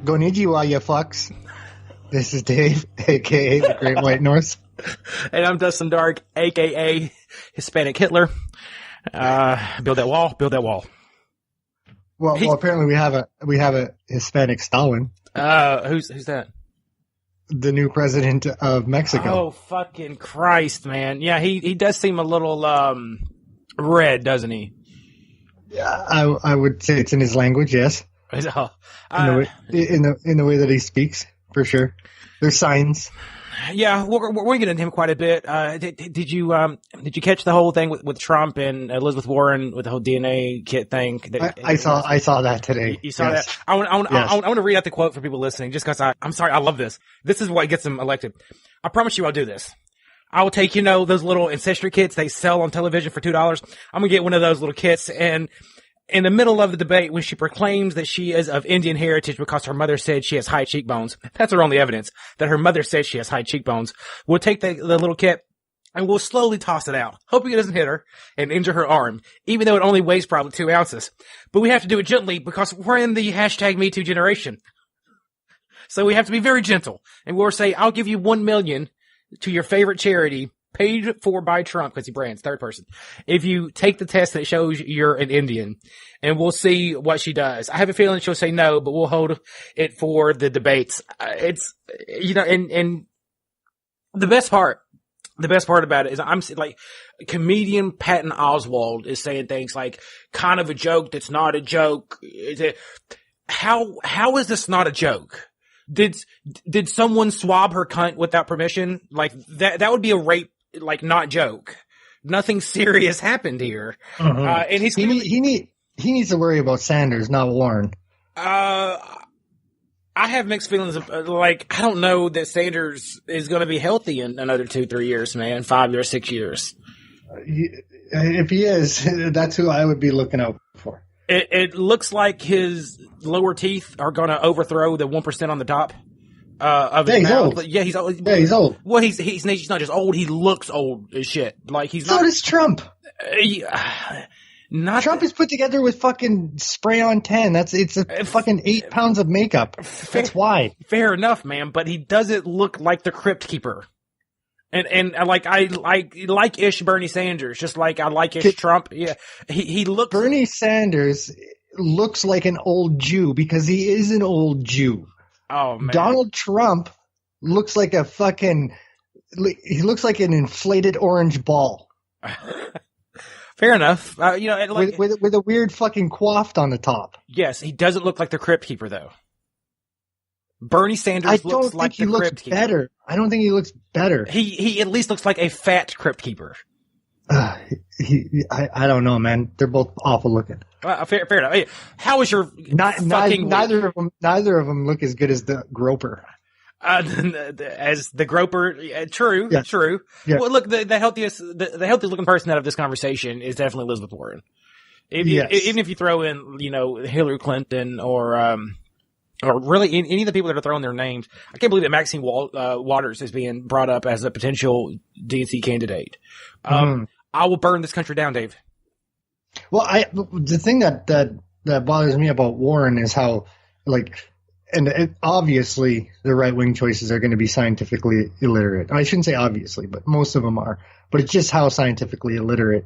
Konnichiwa, you fucks. This is Dave, a.k.a. the Great White North. And I'm Dustin Dark, a.k.a. Hispanic Hitler. Build that wall, build that wall. Well, apparently we have a Hispanic Stalin. Who's that? The new president of Mexico. Oh, fucking Christ, man. Yeah, he does seem a little, red, doesn't he? Yeah, I would say it's in his language, yes. In the way that he speaks, for sure. There's signs. Yeah, we're going to get into him quite a bit. Did you catch the whole thing with Trump and Elizabeth Warren with the whole DNA kit thing? I saw that today. You saw that? I want to read out the quote for people listening, just because I'm sorry, I love this. This is what gets him elected. I promise you I'll do this. I will take, those little ancestry kits they sell on television for $2. I'm going to get one of those little kits, and in the middle of the debate, when she proclaims that she is of Indian heritage because her mother said she has high cheekbones, that's her only evidence, that her mother said she has high cheekbones, we'll take the little kit and we'll slowly toss it out, hoping it doesn't hit her and injure her arm, even though it only weighs probably 2 ounces. But we have to do it gently because we're in the #MeToo generation. So we have to be very gentle. And we'll say, I'll give you $1 million to your favorite charity, paid for by Trump, because he brands third person, if you take the test that shows you're an Indian, and we'll see what she does. I have a feeling she'll say no, but we'll hold it for the debates. It's, and the best part about it is I'm like, comedian Patton Oswalt is saying things like, kind of a joke that's not a joke. How is this not a joke? Did someone swab her cunt without permission? Like, that would be a rape, like, not joke. Nothing serious happened here. Mm-hmm. And he needs to worry about Sanders, not Warren. I have mixed feelings of, I don't know that Sanders is going to be healthy in another 2-3 years, man. 5 years, 6 years. If he is, that's who I would be looking out for. It looks like his lower teeth are going to overthrow the 1% on the top of his mouth. Old. Yeah, he's old. Yeah, he's old. Well, he's not just old. He looks old as shit. Like, he's not. So does Trump. Trump is put together with fucking spray on tan. It's a fucking 8 pounds of makeup. That's why. Fair enough, man. But he doesn't look like the Crypt Keeper. And I like ish Bernie Sanders, just like I like ish Trump. Yeah, he looks. Bernie Sanders looks like an old Jew because he is an old Jew. Oh man. Donald Trump looks like he looks like an inflated orange ball. Fair enough. With a weird fucking coif on the top. Yes, he doesn't look like the Crypt Keeper though. Bernie Sanders looks like the Crypt Keeper. Better. I don't think he looks better. He at least looks like a fat Crypt Keeper. I don't know, man. They're both awful looking. Fair enough. Hey, how is your neither of them look as good as the Groper. As the Groper, true, yeah. True. Yeah. Well, look, the healthiest looking person out of this conversation is definitely Elizabeth Warren. Even if you throw in, Hillary Clinton or really any of the people that are throwing their names, I can't believe that Maxine Waters is being brought up as a potential DNC candidate. I will burn this country down, Dave. Well, the thing that bothers me about Warren is how, obviously the right-wing choices are going to be scientifically illiterate. I shouldn't say obviously, but most of them are. But it's just how scientifically illiterate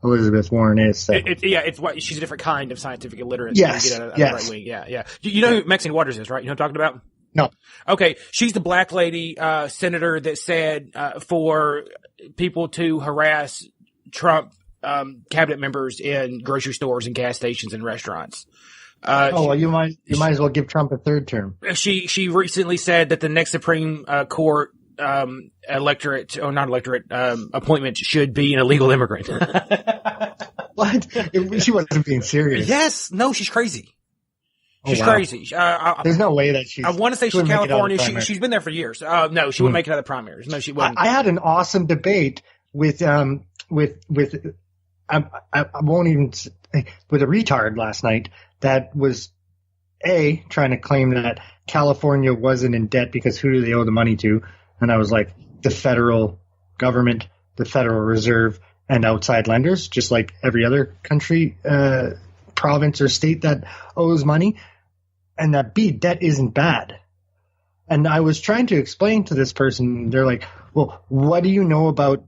Elizabeth Warren is. So. It's what she's a different kind of scientific illiteracy. Yes, you get out of the right wing. Yeah. You know who Maxine Waters is, right? You know what I'm talking about? No. Okay, she's the black lady senator that said for people to harass Trump cabinet members in grocery stores and gas stations and restaurants. You might as well give Trump a third term. She recently said that the next Supreme Court appointment should be an illegal immigrant. What? She wasn't being serious. Yes. No, she's crazy. She's crazy. There's no way that I want to say she's California. She's been there for years. No, she wouldn't make it out of the primaries. No, she wouldn't. I had an awesome debate with I won't even with a retard last night that was trying to claim that California wasn't in debt because who do they owe the money to? And I was like, the federal government, the Federal Reserve, and outside lenders, just like every other country, province, or state that owes money. and that B, debt isn't bad. And I was trying to explain to this person, they're like, well, what do you know about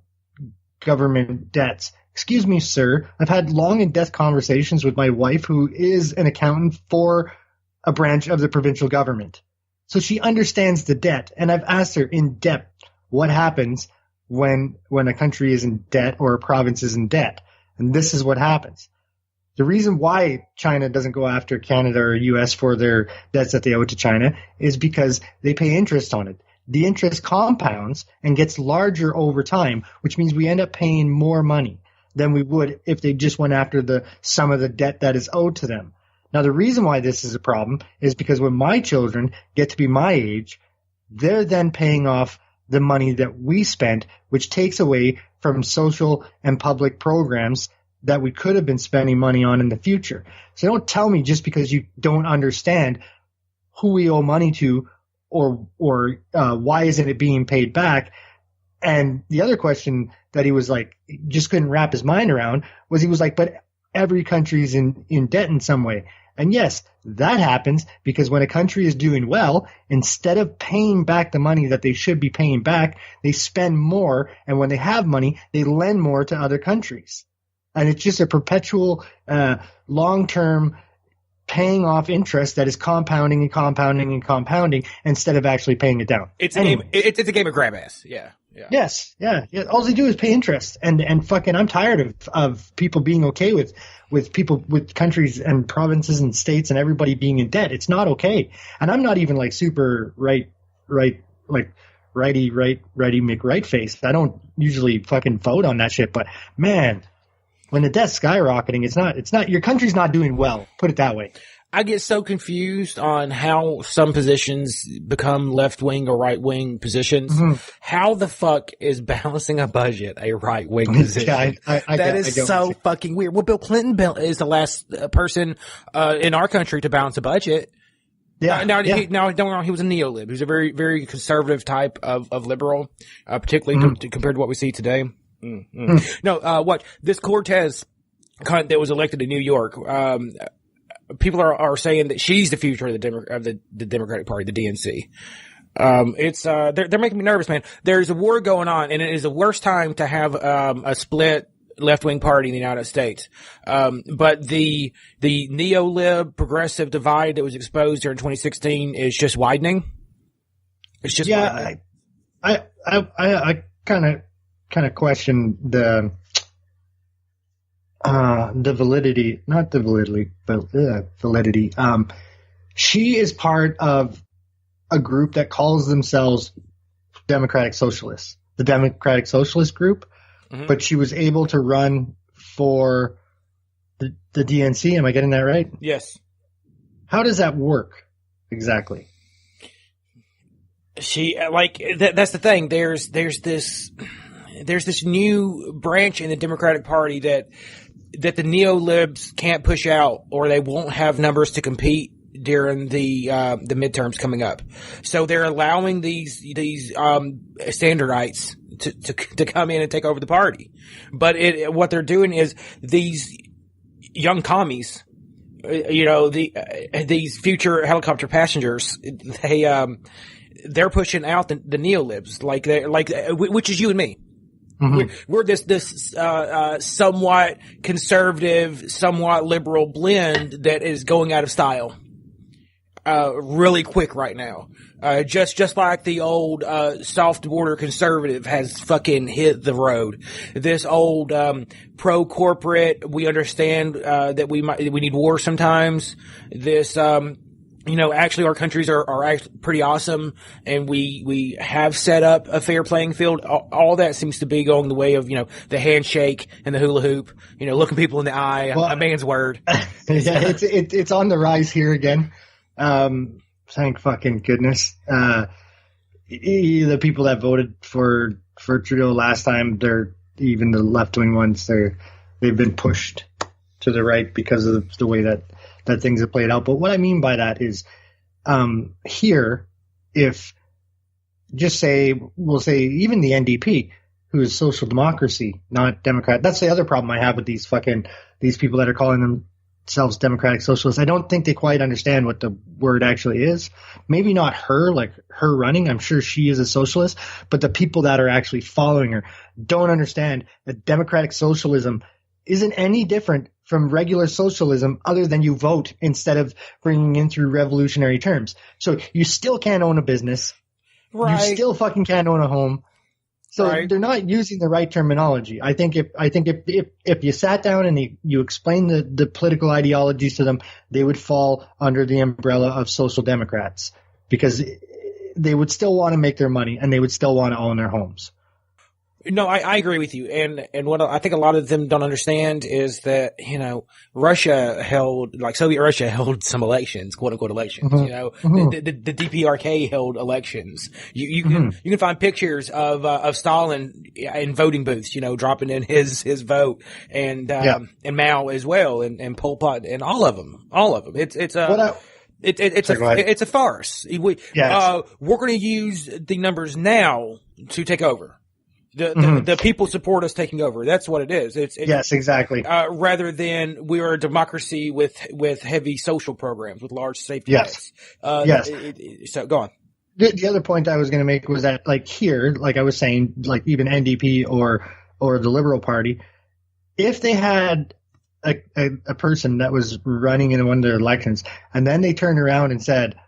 government debts? Excuse me, sir. I've had long in-depth conversations with my wife, who is an accountant for a branch of the provincial government. So she understands the debt. And I've asked her in depth what happens when a country is in debt or a province is in debt. And this is what happens. The reason why China doesn't go after Canada or US for their debts that they owe to China is because they pay interest on it. The interest compounds and gets larger over time, which means we end up paying more money than we would if they just went after the sum of the debt that is owed to them. Now, the reason why this is a problem is because when my children get to be my age, they're then paying off the money that we spent, which takes away from social and public programs that we could have been spending money on in the future. So don't tell me just because you don't understand who we owe money to or why isn't it being paid back. And the other question that he was like, just couldn't wrap his mind around was he was like, but every country's in debt in some way. And yes, that happens because when a country is doing well, instead of paying back the money that they should be paying back, they spend more. And when they have money, they lend more to other countries. And it's just a perpetual, long-term paying off interest that is compounding and compounding and compounding instead of actually paying it down. It's a game. It's a game of grab ass. Yeah. Yeah. Yes. Yeah. All they do is pay interest, and fucking, I'm tired of people being okay with people, with countries and provinces and states and everybody being in debt. It's not okay. And I'm not even like super righty McRight face. I don't usually fucking vote on that shit, but man, when the debt's skyrocketing, it's not, your country's not doing well. Put it that way. I get so confused on how some positions become left-wing or right-wing positions. Mm-hmm. How the fuck is balancing a budget a right-wing position? Yeah, that is so fucking weird. Well, Bill Clinton is the last person in our country to balance a budget. Yeah. Now, don't get me wrong, he was a neolib. He was a very, very conservative type of liberal, particularly compared to what we see today. Mm-hmm. No, what this Cortez that was elected in New York, people are saying that she's the future of the Democratic Party, the DNC. They're making me nervous, man. There's a war going on, and it is the worst time to have a split left-wing party in the United States. But the neo-lib progressive divide that was exposed during 2016 is just widening. It's just widening. I kind of question the validity, not the validity, but validity. She is part of a group that calls themselves Democratic Socialists, the Democratic Socialist group, but she was able to run for the DNC. Am I getting that right? Yes. How does that work exactly? She, that's the thing. There's this new branch in the Democratic Party that the neo-libs can't push out, or they won't have numbers to compete during the midterms coming up. So they're allowing these standardites to come in and take over the party. But what they're doing is these young commies, these future helicopter passengers, they're pushing out the neo-libs, which is you and me. Mm-hmm. We're this somewhat conservative, somewhat liberal blend that is going out of style really quick right now. Just like the old soft border conservative has fucking hit the road. This old pro corporate, we understand that we need war sometimes. This actually our countries are actually pretty awesome, and we have set up a fair playing field. All that seems to be going the way of, the handshake and the hula hoop, looking people in the eye, a man's word. Yeah, it's on the rise here again. Thank fucking goodness. The people that voted for Trudeau last time, they're even the left-wing ones, they've been pushed to the right because of the way that things have played out. But what I mean by that is, here, we'll say even the NDP, who is social democracy, not Democrat. That's the other problem I have with these people that are calling themselves democratic socialists. I don't think they quite understand what the word actually is. Maybe not her, like her running. I'm sure she is a socialist, but the people that are actually following her don't understand that democratic socialism isn't any different from regular socialism other than you vote instead of bringing in through revolutionary terms. So you still can't own a business. Right. You still fucking can't own a home. So they're not using the right terminology. I think if you sat down and you explained the political ideologies to them, they would fall under the umbrella of social democrats because they would still want to make their money and they would still want to own their homes. No, I agree with you. And what I think a lot of them don't understand is that, Russia like Soviet Russia held some elections, quote unquote elections, the DPRK held elections. You can find pictures of Stalin in voting booths, dropping in his vote and Mao as well and Pol Pot and all of them. It's a farce. We're going to use the numbers now to take over. The people support us taking over. That's what it is. It's yes, exactly. Rather than we are a democracy with heavy social programs, with large safety nets. Yes. So go on. The other point I was going to make was that, like here, like I was saying, like even NDP or the Liberal Party, if they had a person that was running in one of their elections, and then they turned around and said,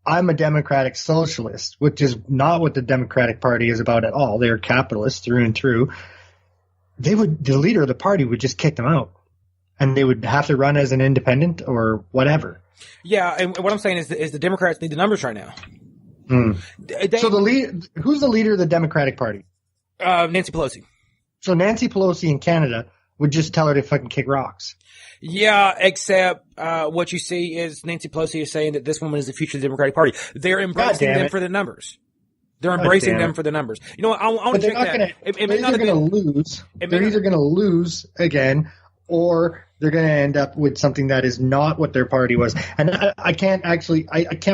I'm a democratic socialist, which is not what the Democratic Party is about at all. They're capitalists through and through. The leader of the party would just kick them out, and they would have to run as an independent or whatever. Yeah, and what I'm saying is the Democrats need the numbers right now. So who's the leader of the Democratic Party? Nancy Pelosi. So Nancy Pelosi in Canada would just tell her to fucking kick rocks. Yeah, except what you see is Nancy Pelosi is saying that this woman is the future of the Democratic Party. They're embracing them for the numbers. They're embracing them for the numbers. You know what? I want to check that. They're either going to lose. They're either going to lose again, or they're going to end up with something that is not what their party was. And I can't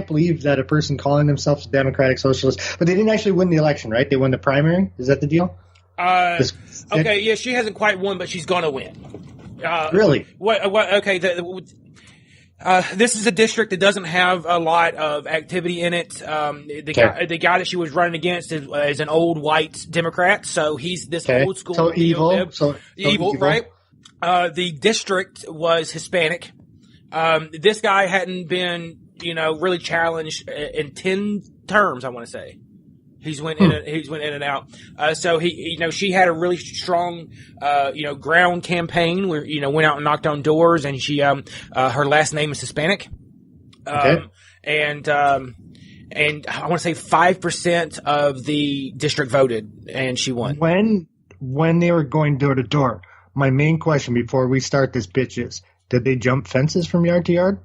believe that a person calling themselves a Democratic Socialist, but they didn't actually win the election, right? They won the primary. Is that the deal? Okay, yeah, she hasn't quite won, but she's going to win. Really? What? Okay. This is a district that doesn't have a lot of activity in it. The guy that she was running against is an old white Democrat, so he's this old school. So evil. So evil, right? The district was Hispanic. This guy hadn't been, really challenged in 10 terms, I want to say. He's went in and out. So she had a really strong, ground campaign where, went out and knocked on doors, and she, her last name is Hispanic. And I want to say 5% of the district voted, and she won. When they were going door to door, my main question before we start this bitch is, did they jump fences from yard to yard?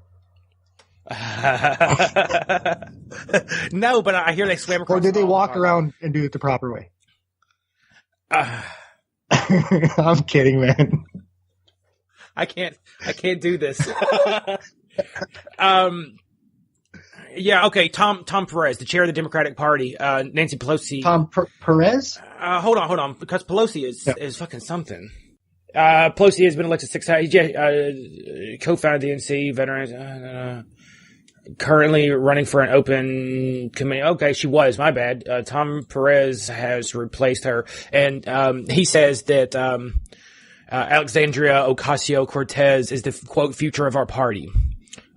No, but I hear they swam across. Or did they walk around and do it the proper way? I'm kidding, man. I can't do this. Yeah, okay. Tom Perez, the chair of the Democratic Party. Nancy Pelosi. Tom Perez? Hold on, because Pelosi is fucking something. Pelosi has been elected 6 times. Co-founded the NC, veterans. Currently running for an open committee. Okay, she was. My bad. Tom Perez has replaced her, and he says that Alexandria Ocasio-Cortez is the quote future of our party.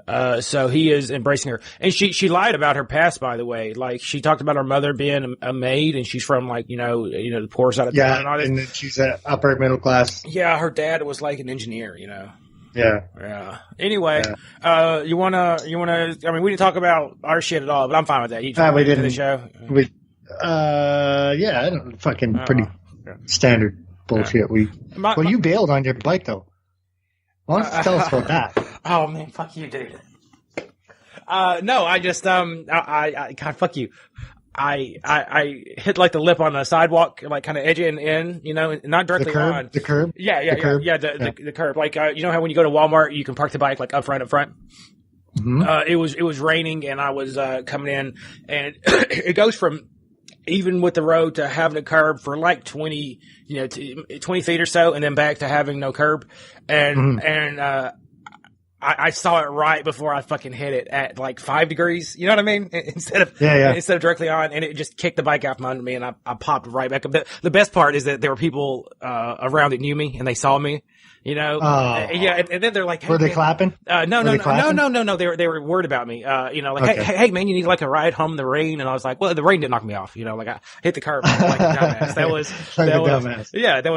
So he is embracing her, and she lied about her past, by the way. Like, she talked about her mother being a maid, and she's from the poor side of town and all this. And she's upper middle class. Yeah, her dad was like an engineer, Yeah. Anyway, you wanna? I mean, we didn't talk about our shit at all, but I'm fine with that. We didn't. The show. I don't fucking pretty standard bullshit. You bailed on your bike though. Why don't you tell us about that? Oh man, fuck you, dude. No, I just God, fuck you. I hit like the lip on the sidewalk, like kind of edging in, not directly on. The curb? Yeah, the curb. Like, how when you go to Walmart, you can park the bike like up front. Mm-hmm. It was raining, and I was, coming in, and it goes from even with the road to having a curb for like 20 feet or so, and then back to having no curb. And I saw it right before I fucking hit it at like 5 degrees. You know what I mean? Instead of directly on, and it just kicked the bike out from under me, and I popped right back up. The best part is that there were people around that knew me and they saw me. You know, and then they're like, hey, were they clapping? No. They were worried about me. You know, like, hey, man, you need like a ride home in the rain. And I was like, well, the rain didn't knock me off. You know, like I hit the curb like a dumbass. That was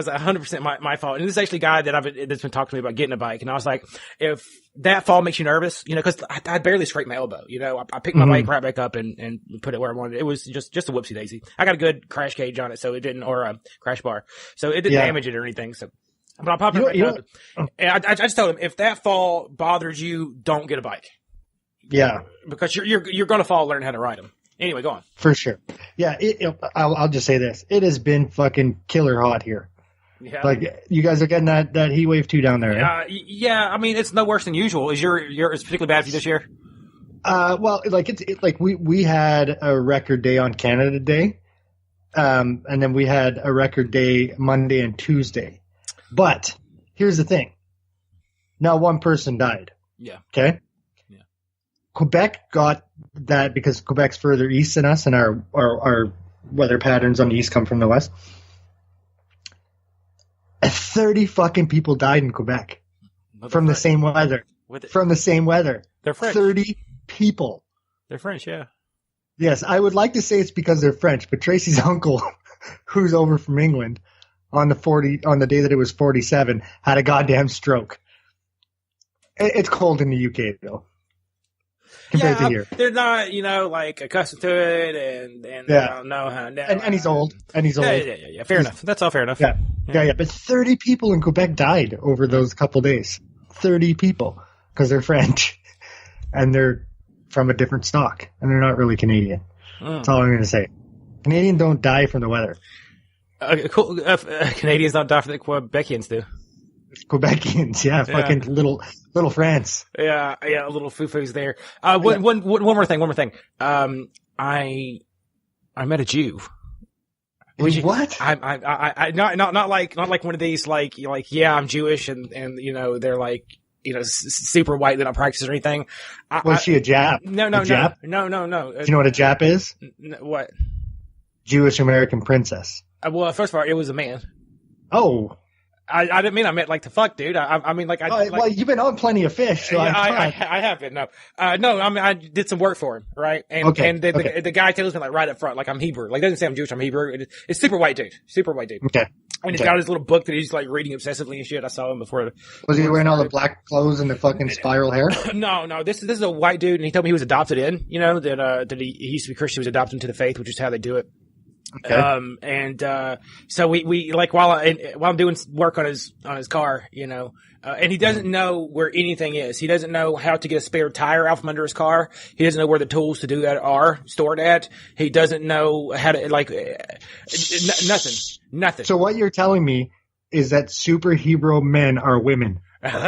100% my fault. And this is actually a guy that's been talking to me about getting a bike. And I was like, if that fall makes you nervous, you know, cause I barely scraped my elbow. You know, I picked my bike right back up and put it where I wanted. It was just a whoopsie daisy. I got a good crash cage on it, so it didn't, or a crash bar. So it didn't damage it or anything. So. But I popped it up. And I just told him, if that fall bothers you, don't get a bike. Yeah. Because you're going to fall learning how to ride them. Anyway, go on. For sure. Yeah. I'll just say this. It has been fucking killer hot here. Yeah. Like, you guys are getting that heat wave too down there, right? Yeah. I mean, it's no worse than usual. Is it's particularly bad for you this year? Well, like, we had a record day on Canada Day. And then we had a record day Monday and Tuesday. But here's the thing. Not one person died. Yeah. Okay? Yeah. Quebec got that because Quebec's further east than us, and our weather patterns on the east come from the west. 30 fucking people died in Quebec from the same weather. From the same weather. They're French. 30 people. They're French, yeah. Yes, I would like to say it's because they're French, but Tracy's uncle, who's over from England, on the day that it was 47, had a goddamn stroke. It's cold in the UK though, compared to here. They're not, you know, like accustomed to it, and they don't know how. And he's old. Yeah. Fair enough. That's all fair enough. Yeah. But 30 people in Quebec died over those couple days. 30 people because they're French, and they're from a different stock, and they're not really Canadian. That's all I'm going to say. Canadians don't die from the weather. Canadians don't die for the Quebecians do. Quebecians, fucking little France. Yeah, little foo-foos there. One more thing. I met a Jew. What? I not like one of these like I'm Jewish and you know they're like, you know, super white, they don't practice or anything. Was she a Jap? No. No. Do you know what a Jap is? What? Jewish American princess. Well, first of all, it was a man. Oh. I didn't mean I meant like to fuck, dude. I mean like well, you've been on Plenty of Fish, so I have been. No, I mean I did some work for him, right? And the guy tells me like right up front, like I'm Hebrew. Like doesn't say I'm Jewish, I'm Hebrew. It's super white dude. Okay. And he's got his little book that he's like reading obsessively and shit. I saw him before. Was he wearing all the black clothes and the fucking spiral hair? No. This is a white dude, and he told me he was adopted in. You know that he used to be Christian, he was adopted into the faith, which is how they do it. Okay. So we like while I'm doing work on his car, you know, and he doesn't know where anything is. He doesn't know how to get a spare tire out from under his car. He doesn't know where the tools to do that are stored at. He doesn't know how to nothing. So what you're telling me is that superhero men are women.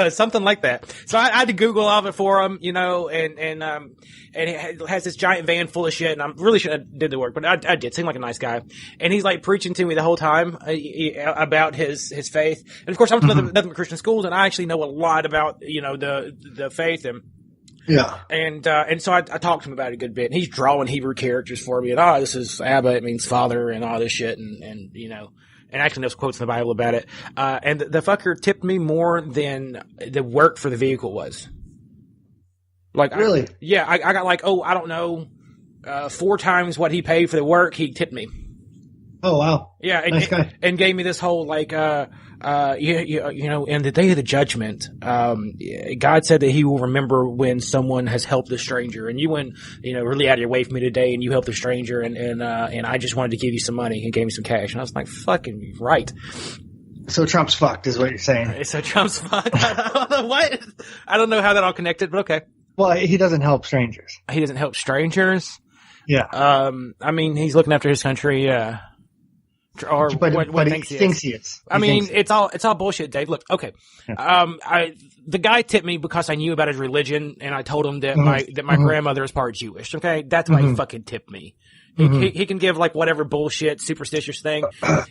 Something like that. So I had to Google all of it for him, you know, and it has this giant van full of shit, and I really should have did the work, but I did. Seemed like a nice guy. And he's like preaching to me the whole time about his faith. And of course, I'm nothing but Christian schools, and I actually know a lot about, you know, the faith and. Yeah. And so I talked to him about it a good bit, and he's drawing Hebrew characters for me, and this is Abba, it means father, and all this shit, and you know. And actually there's quotes in the Bible about it. And the fucker tipped me more than the work for the vehicle was. Like, really? I got like, I don't know, 4 times what he paid for the work, he tipped me. Oh, wow. Yeah. And gave me this whole like, you know, in the day of the judgment, God said that he will remember when someone has helped a stranger, and you went, you know, really out of your way for me today, and you helped a stranger, and I just wanted to give you some money and gave me some cash. And I was like, fucking right. So Trump's fucked is what you're saying. So Trump's fucked. I don't know what. I don't know how that all connected, but okay. Well, he doesn't help strangers. He doesn't help strangers? Yeah. I mean, he's looking after his country, yeah. Or but what he thinks he is. I mean, it's all bullshit, Dave. Look, okay. Yeah. The guy tipped me because I knew about his religion, and I told him that my grandmother is part Jewish. Okay, that's why he fucking tipped me. He can give like whatever bullshit superstitious thing.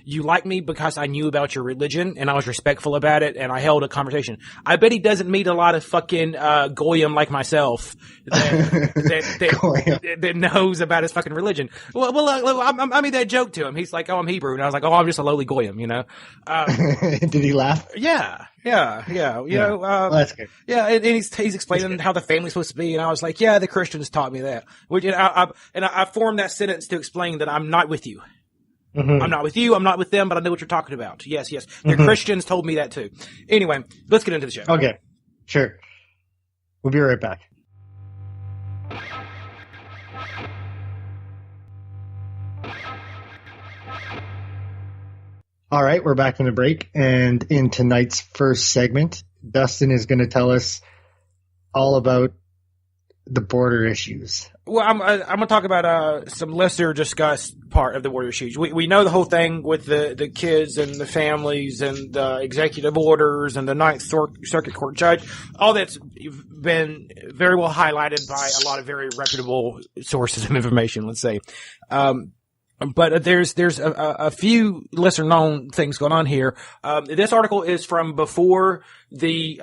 You like me because I knew about your religion and I was respectful about it and I held a conversation. I bet he doesn't meet a lot of fucking goyim like myself that knows about his fucking religion. Well, I made that joke to him. He's like, "Oh, I'm Hebrew," and I was like, "Oh, I'm just a lowly goyim," you know. Did he laugh? Yeah. You know, well, that's good. Yeah, and he's explaining how the family's supposed to be, and I was like, "Yeah, the Christians taught me that." Which, I formed that sentence to explain that I'm not with you. Mm-hmm. I'm not with you. I'm not with them, but I know what you're talking about. Yes. The Christians told me that too. Anyway, let's get into the show. Okay, sure. We'll be right back. All right, we're back from the break, and in tonight's first segment, Dustin is going to tell us all about the border issues. Well, I'm going to talk about some lesser discussed part of the border issues. We know the whole thing with the kids and the families and the executive orders and the Ninth Circuit Court judge. All that's been very well highlighted by a lot of very reputable sources of information, let's say. But there's a few lesser known things going on here. This article is from before the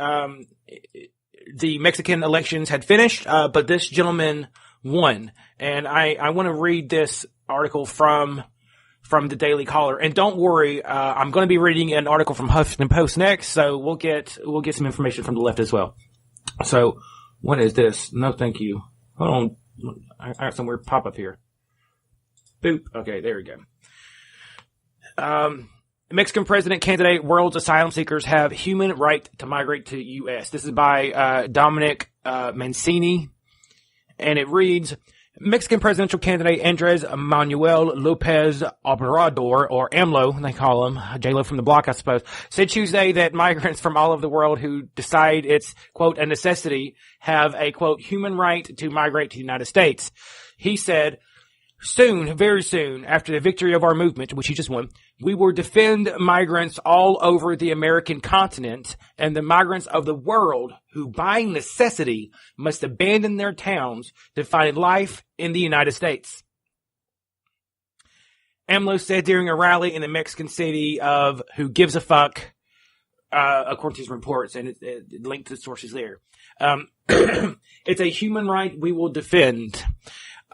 Mexican elections had finished, but this gentleman won. And I want to read this article from the Daily Caller. And don't worry, I'm going to be reading an article from Huffington Post next, so we'll get some information from the left as well. So, what is this? No, thank you. Hold on. I got some weird pop-up here. Boop. Okay, there we go. Mexican president candidate world's asylum seekers have human right to migrate to U.S. This is by Dominic Mancini, and it reads, Mexican presidential candidate Andres Manuel Lopez Obrador, or AMLO, they call him, J-Lo from the block, I suppose, said Tuesday that migrants from all over the world who decide it's, quote, a necessity have a, quote, human right to migrate to the United States. He said, soon, very soon, after the victory of our movement, which he just won, we will defend migrants all over the American continent and the migrants of the world who, by necessity, must abandon their towns to find life in the United States. AMLO said during a rally in the Mexican city of Who Gives a Fuck, according to his reports, and it linked to the sources there. It's a human right we will defend.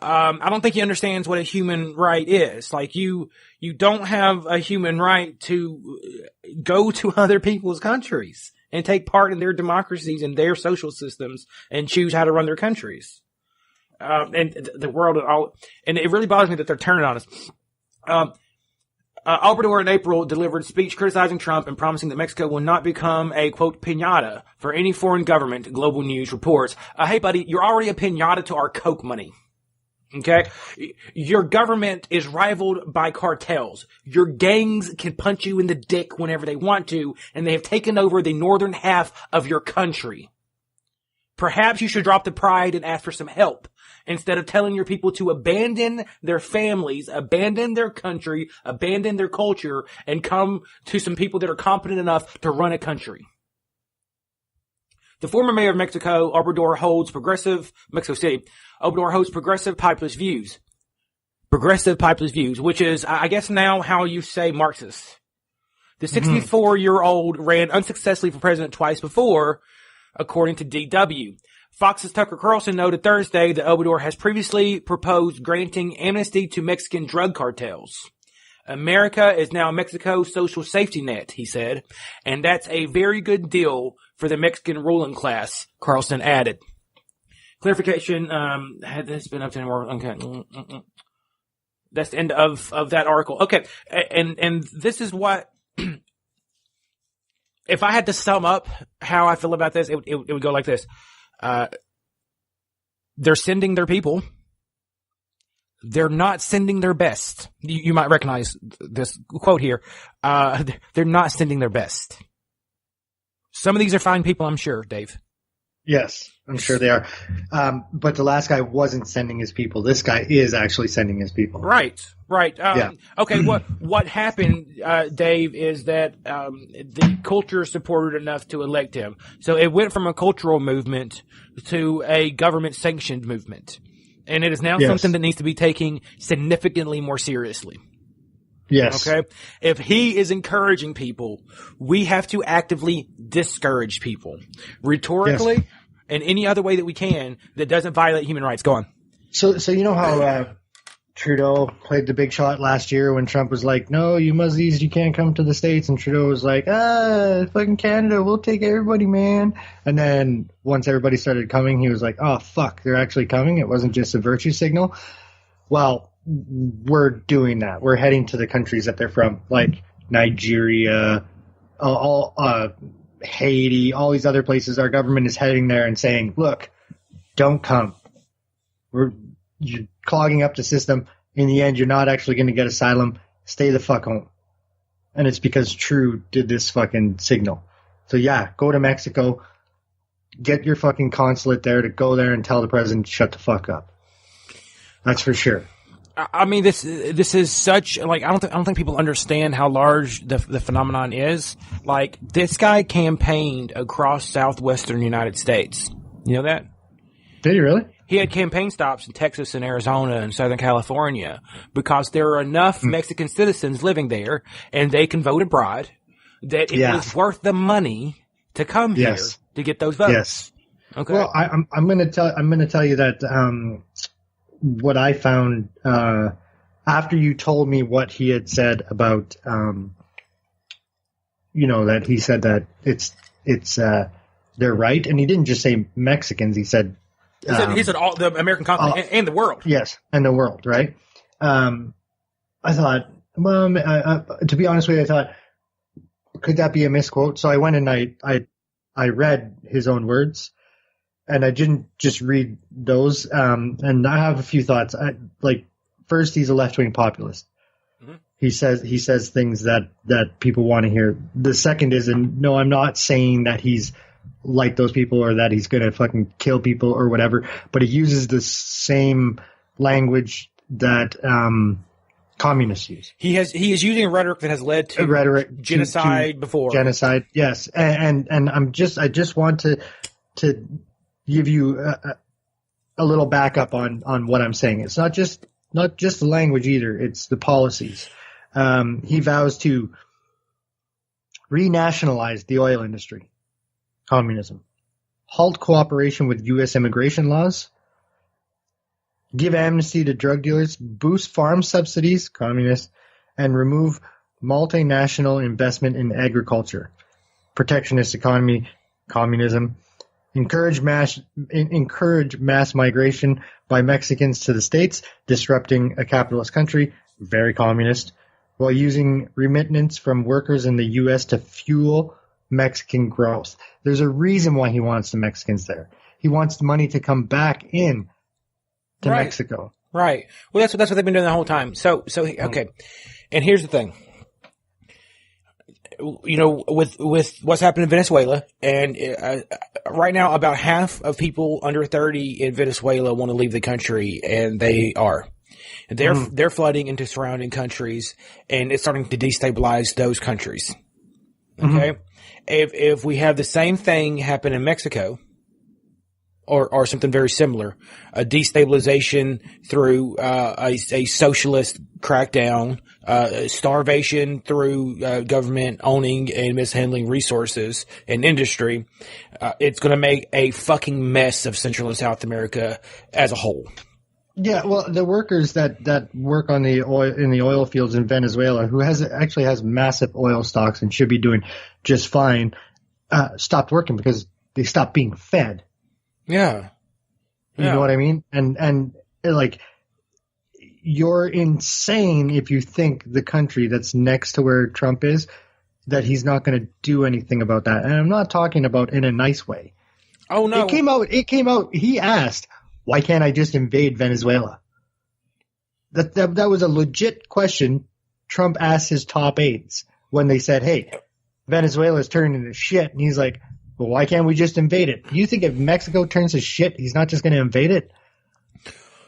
I don't think he understands what a human right is. Like, you don't have a human right to go to other people's countries and take part in their democracies and their social systems and choose how to run their countries. And the world and all, and it really bothers me that they're turning on us. Obrador in April delivered a speech criticizing Trump and promising that Mexico will not become a, quote, piñata for any foreign government, Global News reports. Hey buddy, you're already a piñata to our Coke money. Okay? Your government is rivaled by cartels. Your gangs can punch you in the dick whenever they want to, and they have taken over the northern half of your country. Perhaps you should drop the pride and ask for some help, instead of telling your people to abandon their families, abandon their country, abandon their culture, and come to some people that are competent enough to run a country. The former mayor of Mexico, Mexico City, Obrador holds progressive populist views. Progressive populist views, which is, I guess now how you say Marxist. The 64-year-old ran unsuccessfully for president twice before, according to DW. Fox's Tucker Carlson noted Thursday that Obrador has previously proposed granting amnesty to Mexican drug cartels. America is now Mexico's social safety net, he said, and that's a very good deal for the Mexican ruling class, Carlson added. Clarification, had this been up to anymore? Okay. That's the end of that article. Okay. And this is what, if I had to sum up how I feel about this, it would go like this. They're sending their people. They're not sending their best. You might recognize this quote here. They're not sending their best. Some of these are fine people, I'm sure, Dave. Yes, I'm sure they are. But the last guy wasn't sending his people. This guy is actually sending his people. Right. Yeah. Okay, what happened, Dave, is that the culture supported enough to elect him. So it went from a cultural movement to a government-sanctioned movement. And it is now something that needs to be taken significantly more seriously. Yes. Okay. If he is encouraging people, we have to actively discourage people rhetorically and any other way that we can that doesn't violate human rights. Go on. So you know how Trudeau played the big shot last year when Trump was like, no, you Muzzies, you can't come to the States. And Trudeau was like, fucking Canada, we'll take everybody, man. And then once everybody started coming, he was like, oh, fuck, they're actually coming. It wasn't just a virtue signal. Well, we're doing that. We're heading to the countries that they're from, like Nigeria, Haiti, all these other places. Our government is heading there and saying, look, don't come. You're clogging up the system. In the end, you're not actually going to get asylum. Stay the fuck home. And it's because True did this fucking signal. So yeah, go to Mexico. Get your fucking consulate there to go there and tell the president to shut the fuck up. That's for sure. I mean, this is such, like, I don't think people understand how large the phenomenon is. Like, this guy campaigned across southwestern United States. You know that? Did he really? He had campaign stops in Texas and Arizona and Southern California because there are enough Mexican citizens living there and they can vote abroad that it was worth the money to come here to get those votes. Yes. Okay. Well, I'm going to tell you that, what I found, after you told me what he had said about, that he said that it's they're right. And he didn't just say Mexicans. He said all the American continent and the world. Yes. And the world. Right. I thought, well, to be honest with you, I thought, could that be a misquote? So I went and I read his own words. And I didn't just read those. And I have a few thoughts. First, he's a left-wing populist. Mm-hmm. He says things that people want to hear. The second is, and no, I'm not saying that he's like those people or that he's going to fucking kill people or whatever, but he uses the same language that communists use. He is using a rhetoric that has led to genocide before. Genocide, yes. And I just want to give you a little backup on what I'm saying. It's not just the language either. It's the policies. He vows to renationalize the oil industry, communism, halt cooperation with U.S. immigration laws, give amnesty to drug dealers, boost farm subsidies, communist, and remove multinational investment in agriculture, protectionist economy, communism. Encourage mass migration by Mexicans to the States, disrupting a capitalist country, very communist, while using remittance from workers in the U.S. to fuel Mexican growth. There's a reason why he wants the Mexicans there. He wants the money to come back in to Mexico. Right. Well, that's what they've been doing the whole time. So okay. And here's the thing. With what's happened in Venezuela, and right now about half of people under 30 in Venezuela want to leave the country, and they are. They're flooding into surrounding countries, and it's starting to destabilize those countries. Okay? If we have the same thing happen in Mexico, or something very similar, a destabilization through a socialist crackdown, starvation through government owning and mishandling resources and industry, it's going to make a fucking mess of Central and South America as a whole. Yeah, well, the workers that work on the oil fields in Venezuela, who actually has massive oil stocks and should be doing just fine, stopped working because they stopped being fed. Yeah. You know what I mean? And like, you're insane if you think the country that's next to where Trump is, that he's not going to do anything about that. And I'm not talking about in a nice way. Oh, no. It came out, he asked, why can't I just invade Venezuela? That was a legit question Trump asked his top aides when they said, hey, Venezuela's turning into shit. And he's like, well, why can't we just invade it? You think if Mexico turns to shit, he's not just going to invade it?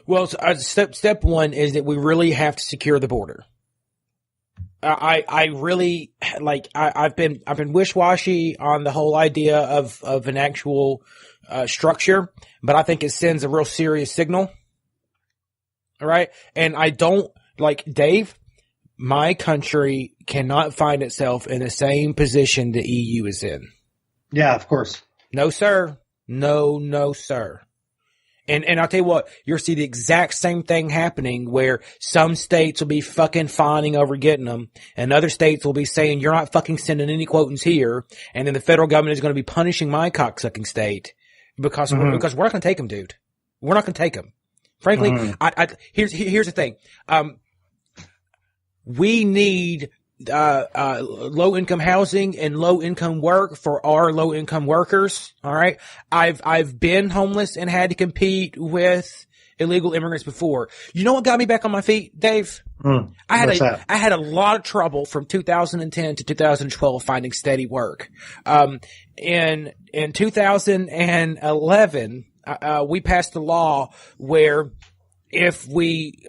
Well, step one is that we really have to secure the border. I really I've been wish-washy on the whole idea of an actual structure, but I think it sends a real serious signal. All right. And I don't like Dave. My country cannot find itself in the same position the EU is in. Yeah, of course. No, sir. No, sir. And I'll tell you what, you'll see the exact same thing happening where some states will be fucking fawning over getting them, and other states will be saying, you're not fucking sending any quotans here, and then the federal government is going to be punishing my cocksucking state because we're not going to take them, dude. We're not going to take them. Frankly, here's the thing. We need low income housing and low income work for our low income workers. All right. I've been homeless and had to compete with illegal immigrants before. You know what got me back on my feet, Dave? I had a lot of trouble from 2010 to 2012 finding steady work. In 2011, we passed a law where if we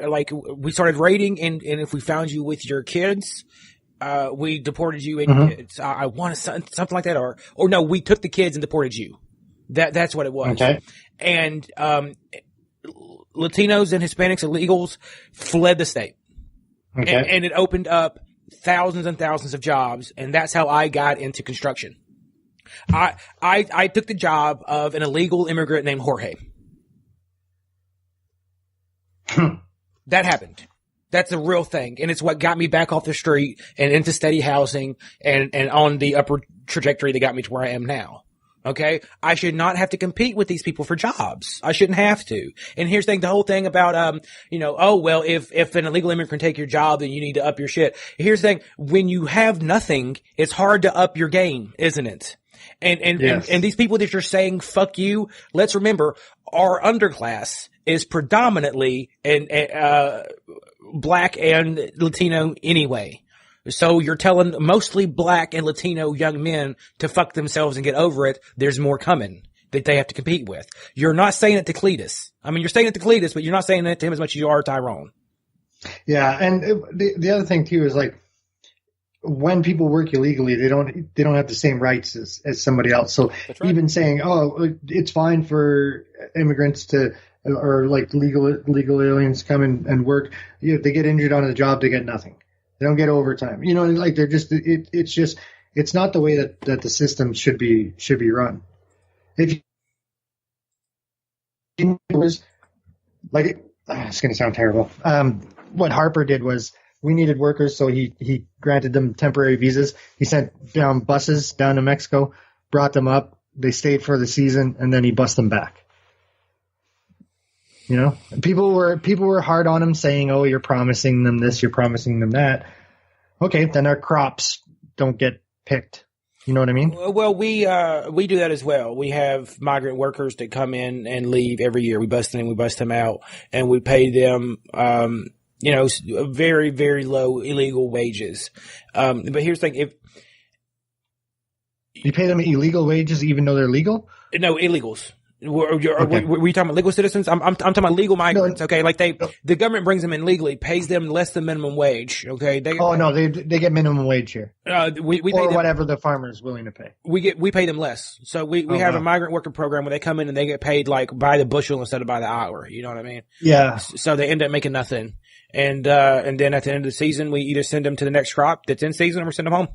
started rating and if we found you with your kids, we deported you and your kids. I wanted something like that, or no, we took the kids and deported you. That's what it was. Okay. And Latinos and Hispanics illegals fled the state. Okay. And it opened up thousands and thousands of jobs, and that's how I got into construction. I took the job of an illegal immigrant named Jorge. That happened. That's a real thing. And it's what got me back off the street and into steady housing and on the upward trajectory that got me to where I am now. Okay. I should not have to compete with these people for jobs. I shouldn't have to. And here's the thing, the whole thing about, if an illegal immigrant can take your job, then you need to up your shit. Here's the thing. When you have nothing, it's hard to up your game, isn't it? And these people that you're saying, fuck you, let's remember our underclass is predominantly black and Latino anyway. So you're telling mostly black and Latino young men to fuck themselves and get over it. There's more coming that they have to compete with. You're not saying it to Cletus. I mean, you're saying it to Cletus, but you're not saying it to him as much as you are Tyrone. Yeah. And the other thing too is like, when people work illegally, they don't have the same rights as somebody else. So right. Even saying, it's fine for immigrants or like legal aliens come and work, they get injured on the job, they get nothing. They don't get overtime. Like they're just, it's not the way that the system should be run. If it was like, it's going to sound terrible. What Harper did was, we needed workers, so he granted them temporary visas. He sent down buses down to Mexico, brought them up. They stayed for the season, and then he bussed them back. People were hard on him, saying, "Oh, you're promising them this, you're promising them that." Okay, then our crops don't get picked. You know what I mean? Well, we do that as well. We have migrant workers that come in and leave every year. We bust them in, we bust them out, and we pay them. Very, very low illegal wages. But here's the thing. If you pay them illegal wages, even though they're legal? No, illegals. Were you talking about legal citizens? I'm talking about legal migrants. No, okay. Like the government brings them in legally, pays them less than minimum wage. Okay. They get minimum wage here. We pay them, whatever the farmer is willing to pay. We pay them less. So we have a migrant worker program where they come in and they get paid like by the bushel instead of by the hour. You know what I mean? Yeah. So they end up making nothing. And then at the end of the season, we either send them to the next crop that's in season or we send them home.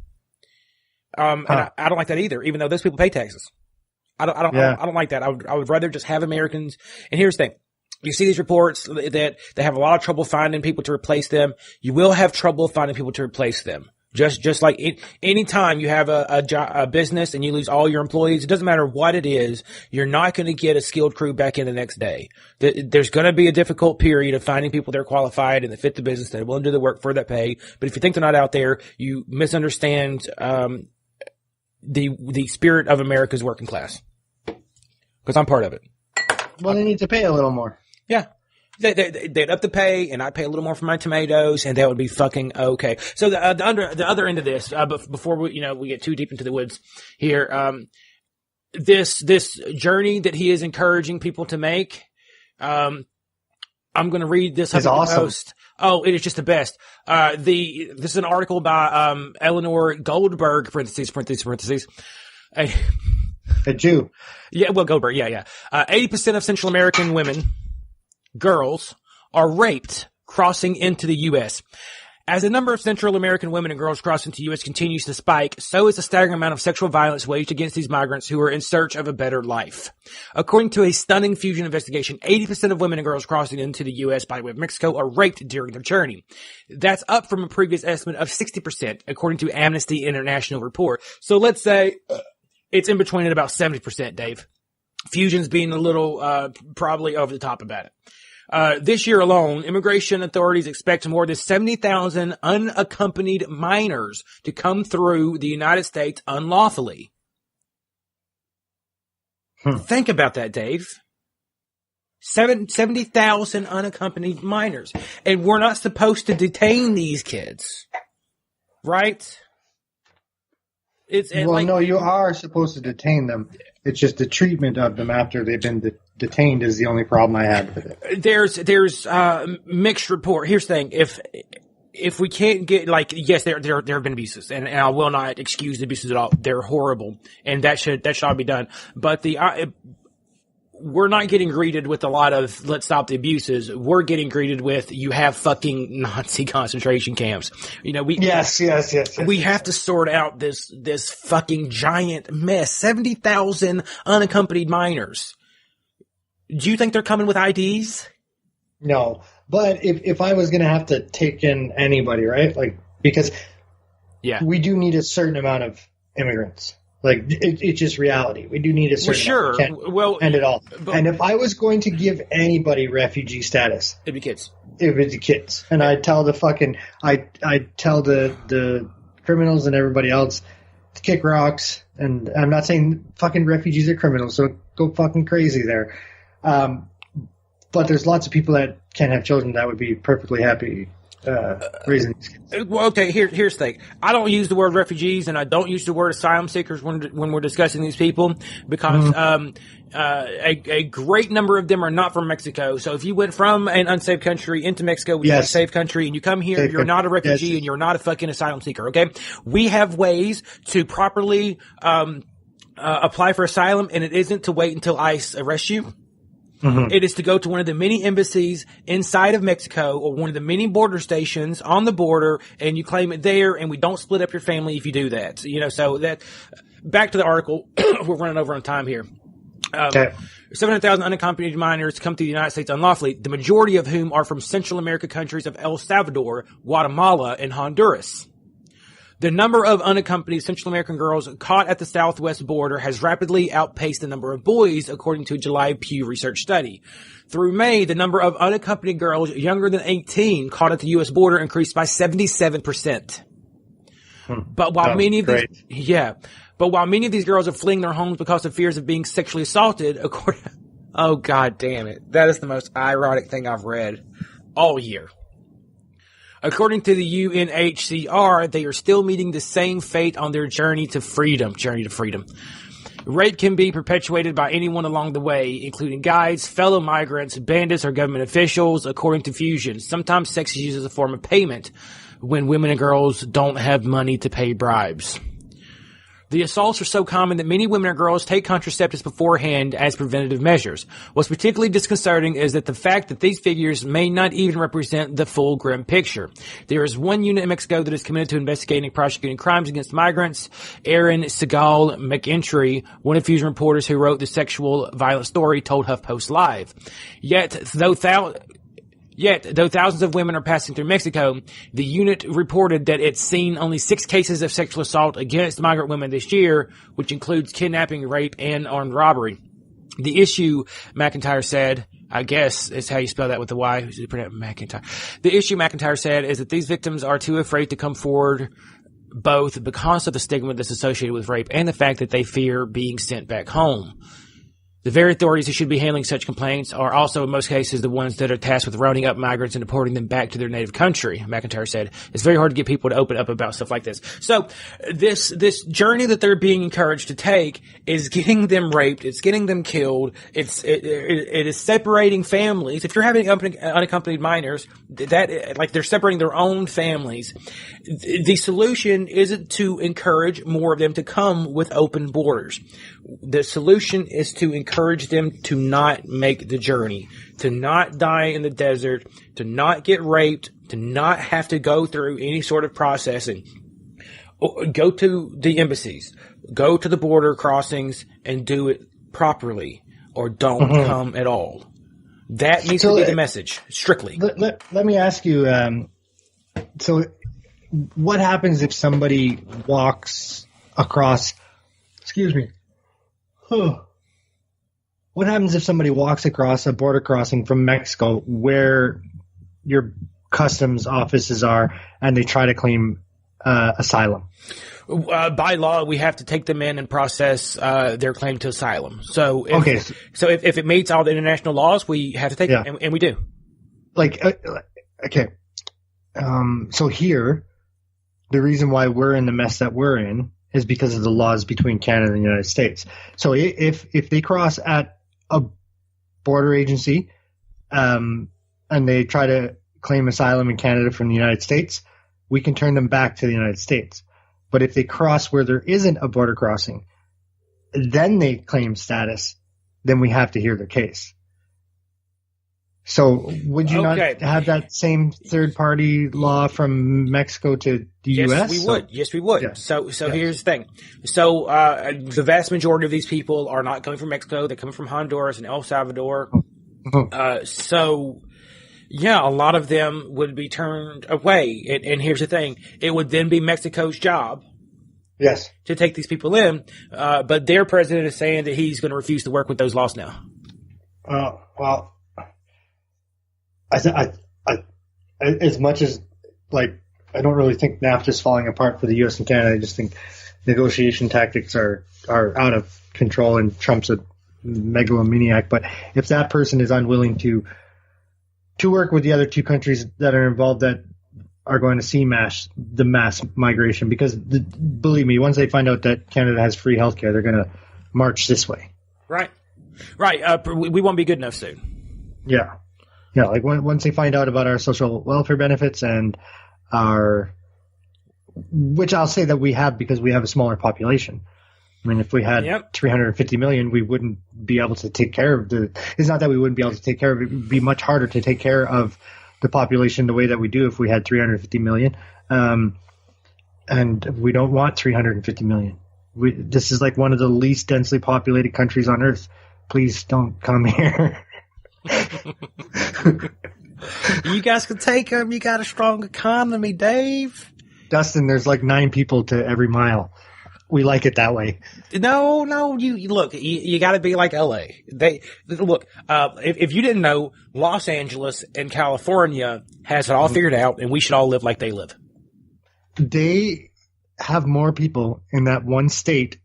And I don't like that either, even though those people pay taxes. I don't like that. I would rather just have Americans. And here's the thing. You see these reports that they have a lot of trouble finding people to replace them. You will have trouble finding people to replace them. Just like any time you have a business and you lose all your employees, it doesn't matter what it is, you're not going to get a skilled crew back in the next day. There's going to be a difficult period of finding people that are qualified and that fit the business, that are willing to do the work for that pay. But if you think they're not out there, you misunderstand the spirit of America's working class. Because I'm part of it. Well, they need to pay a little more. Yeah. They'd up the pay, and I'd pay a little more for my tomatoes, and that would be fucking okay. So the other end of this, but before we get too deep into the woods here, this journey that he is encouraging people to make, I'm going to read this. It's awesome. Post. Oh, it is just the best. This is an article by Eleanor Goldberg, parentheses. A Jew. Yeah, well, Goldberg, yeah. 80% of Central American women, girls, are raped crossing into the U.S. As the number of Central American women and girls crossing to the U.S. continues to spike, so is the staggering amount of sexual violence waged against these migrants who are in search of a better life. According to a stunning Fusion investigation, 80% of women and girls crossing into the U.S. by way of Mexico are raped during their journey. That's up from a previous estimate of 60%, according to Amnesty International report. So let's say it's in between at about 70%, Dave. Fusion's being a little probably over the top about it. This year alone, immigration authorities expect more than 70,000 unaccompanied minors to come through the United States unlawfully. Think about that, Dave. 70,000 unaccompanied minors. And we're not supposed to detain these kids. Right? No, you are supposed to detain them. It's just the treatment of them after they've been detained is the only problem I have with it. There's mixed report. Here's the thing: if we can't get yes, there have been abuses, and I will not excuse the abuses at all. They're horrible, and that should all be done. But we're not getting greeted with a lot of let's stop the abuses. We're getting greeted with you have fucking Nazi concentration camps. Yes. We have to sort out this fucking giant mess. 70,000 unaccompanied minors. Do you think they're coming with IDs? No, but if I was going to have to take in anybody, right? Because we do need a certain amount of immigrants. It's just reality. We do need a certain amount. Well, end it all. And if I was going to give anybody refugee status, it'd be kids. It would be kids. And I'd tell the criminals and everybody else to kick rocks. And I'm not saying fucking refugees are criminals, so go fucking crazy there. But there's lots of people that can't have children that would be perfectly happy raising these kids. Well, okay, here's the thing. I don't use the word refugees and I don't use the word asylum seekers when we're discussing these people because a great number of them are not from Mexico. So if you went from an unsafe country into Mexico, which is a safe country, and you come here, you're not a refugee and you're not a fucking asylum seeker, okay? We have ways to properly apply for asylum, and it isn't to wait until ICE arrests you. Mm-hmm. It is to go to one of the many embassies inside of Mexico or one of the many border stations on the border, and you claim it there, and we don't split up your family if you do that. So that, back to the article, we're running over on time here. 700,000 unaccompanied minors come to the United States unlawfully, the majority of whom are from Central America countries of El Salvador, Guatemala, and Honduras. The number of unaccompanied Central American girls caught at the southwest border has rapidly outpaced the number of boys, according to a July Pew Research study. Through May, the number of unaccompanied girls younger than 18 caught at the U.S. border increased by 77%. But while many of these girls are fleeing their homes because of fears of being sexually assaulted, oh god damn it, that is the most ironic thing I've read all year. According to the UNHCR, they are still meeting the same fate on their journey to freedom. Rape can be perpetuated by anyone along the way, including guides, fellow migrants, bandits, or government officials, according to Fusion. Sometimes sex is used as a form of payment when women and girls don't have money to pay bribes. The assaults are so common that many women and girls take contraceptives beforehand as preventative measures. What's particularly disconcerting is that the fact that these figures may not even represent the full grim picture. There is one unit in Mexico that is committed to investigating and prosecuting crimes against migrants. Aaron Segal McEntry, one of Fusion reporters who wrote the sexual violence story, told HuffPost Live. Yet, though thousands of women are passing through Mexico, the unit reported that it's seen only 6 cases of sexual assault against migrant women this year, which includes kidnapping, rape, and armed robbery. The issue, McIntyre said, I guess is how you spell that with the Y. McIntyre. The issue, McIntyre said, is that these victims are too afraid to come forward, both because of the stigma that's associated with rape and the fact that they fear being sent back home. The very authorities who should be handling such complaints are also, in most cases, the ones that are tasked with rounding up migrants and deporting them back to their native country. McIntyre said, it's very hard to get people to open up about stuff like this. So this journey that they're being encouraged to take is getting them raped. It's getting them killed. It is separating families. If you're having unaccompanied minors, they're separating their own families. The solution isn't to encourage more of them to come with open borders. The solution is to encourage encourage them to not make the journey, to not die in the desert, to not get raped, to not have to go through any sort of processing. Go to the embassies, go to the border crossings and do it properly, or don't come at all. That needs to be the message, strictly. Let me ask you, so what happens if somebody walks across, what happens if somebody walks across a border crossing from Mexico where your customs offices are and they try to claim asylum? By law, we have to take them in and process their claim to asylum. So if it meets all the international laws, we have to take them, and we do. So here, the reason why we're in the mess that we're in is because of the laws between Canada and the United States. So if they cross at a border agency and they try to claim asylum in Canada from the United States, we can turn them back to the United States. But if they cross where there isn't a border crossing, then they claim status, then we have to hear their case. So would you not have that same third-party law from Mexico to the U.S.? Yes, we would. Yeah. So here's the thing. So the vast majority of these people are not coming from Mexico. They're coming from Honduras and El Salvador. A lot of them would be turned away. And here's the thing. It would then be Mexico's job to take these people in. But their president is saying that he's going to refuse to work with those laws now. Well, I as much as, I don't really think NAFTA's falling apart for the U.S. and Canada. I just think negotiation tactics are out of control and Trump's a megalomaniac. But if that person is unwilling to work with the other two countries that are involved that are going to see the mass migration, because believe me, once they find out that Canada has free healthcare, they're going to march this way. Right. We won't be good enough soon. Yeah. Once they find out about our social welfare benefits and which I'll say that we have because we have a smaller population. I mean, if we had 350 million, we wouldn't be able to take care of it's not that we wouldn't be able to take care of it. It would be much harder to take care of the population the way that we do if we had 350 million. And we don't want 350 million. This is like one of the least densely populated countries on earth. Please don't come here. You guys can take them. You got a strong economy, Dave. Dustin, there's like 9 people to every mile. We like it that way. No. You look. You got to be like L.A. If you didn't know, Los Angeles and California has it all figured out, and we should all live like they live. They have more people in that one state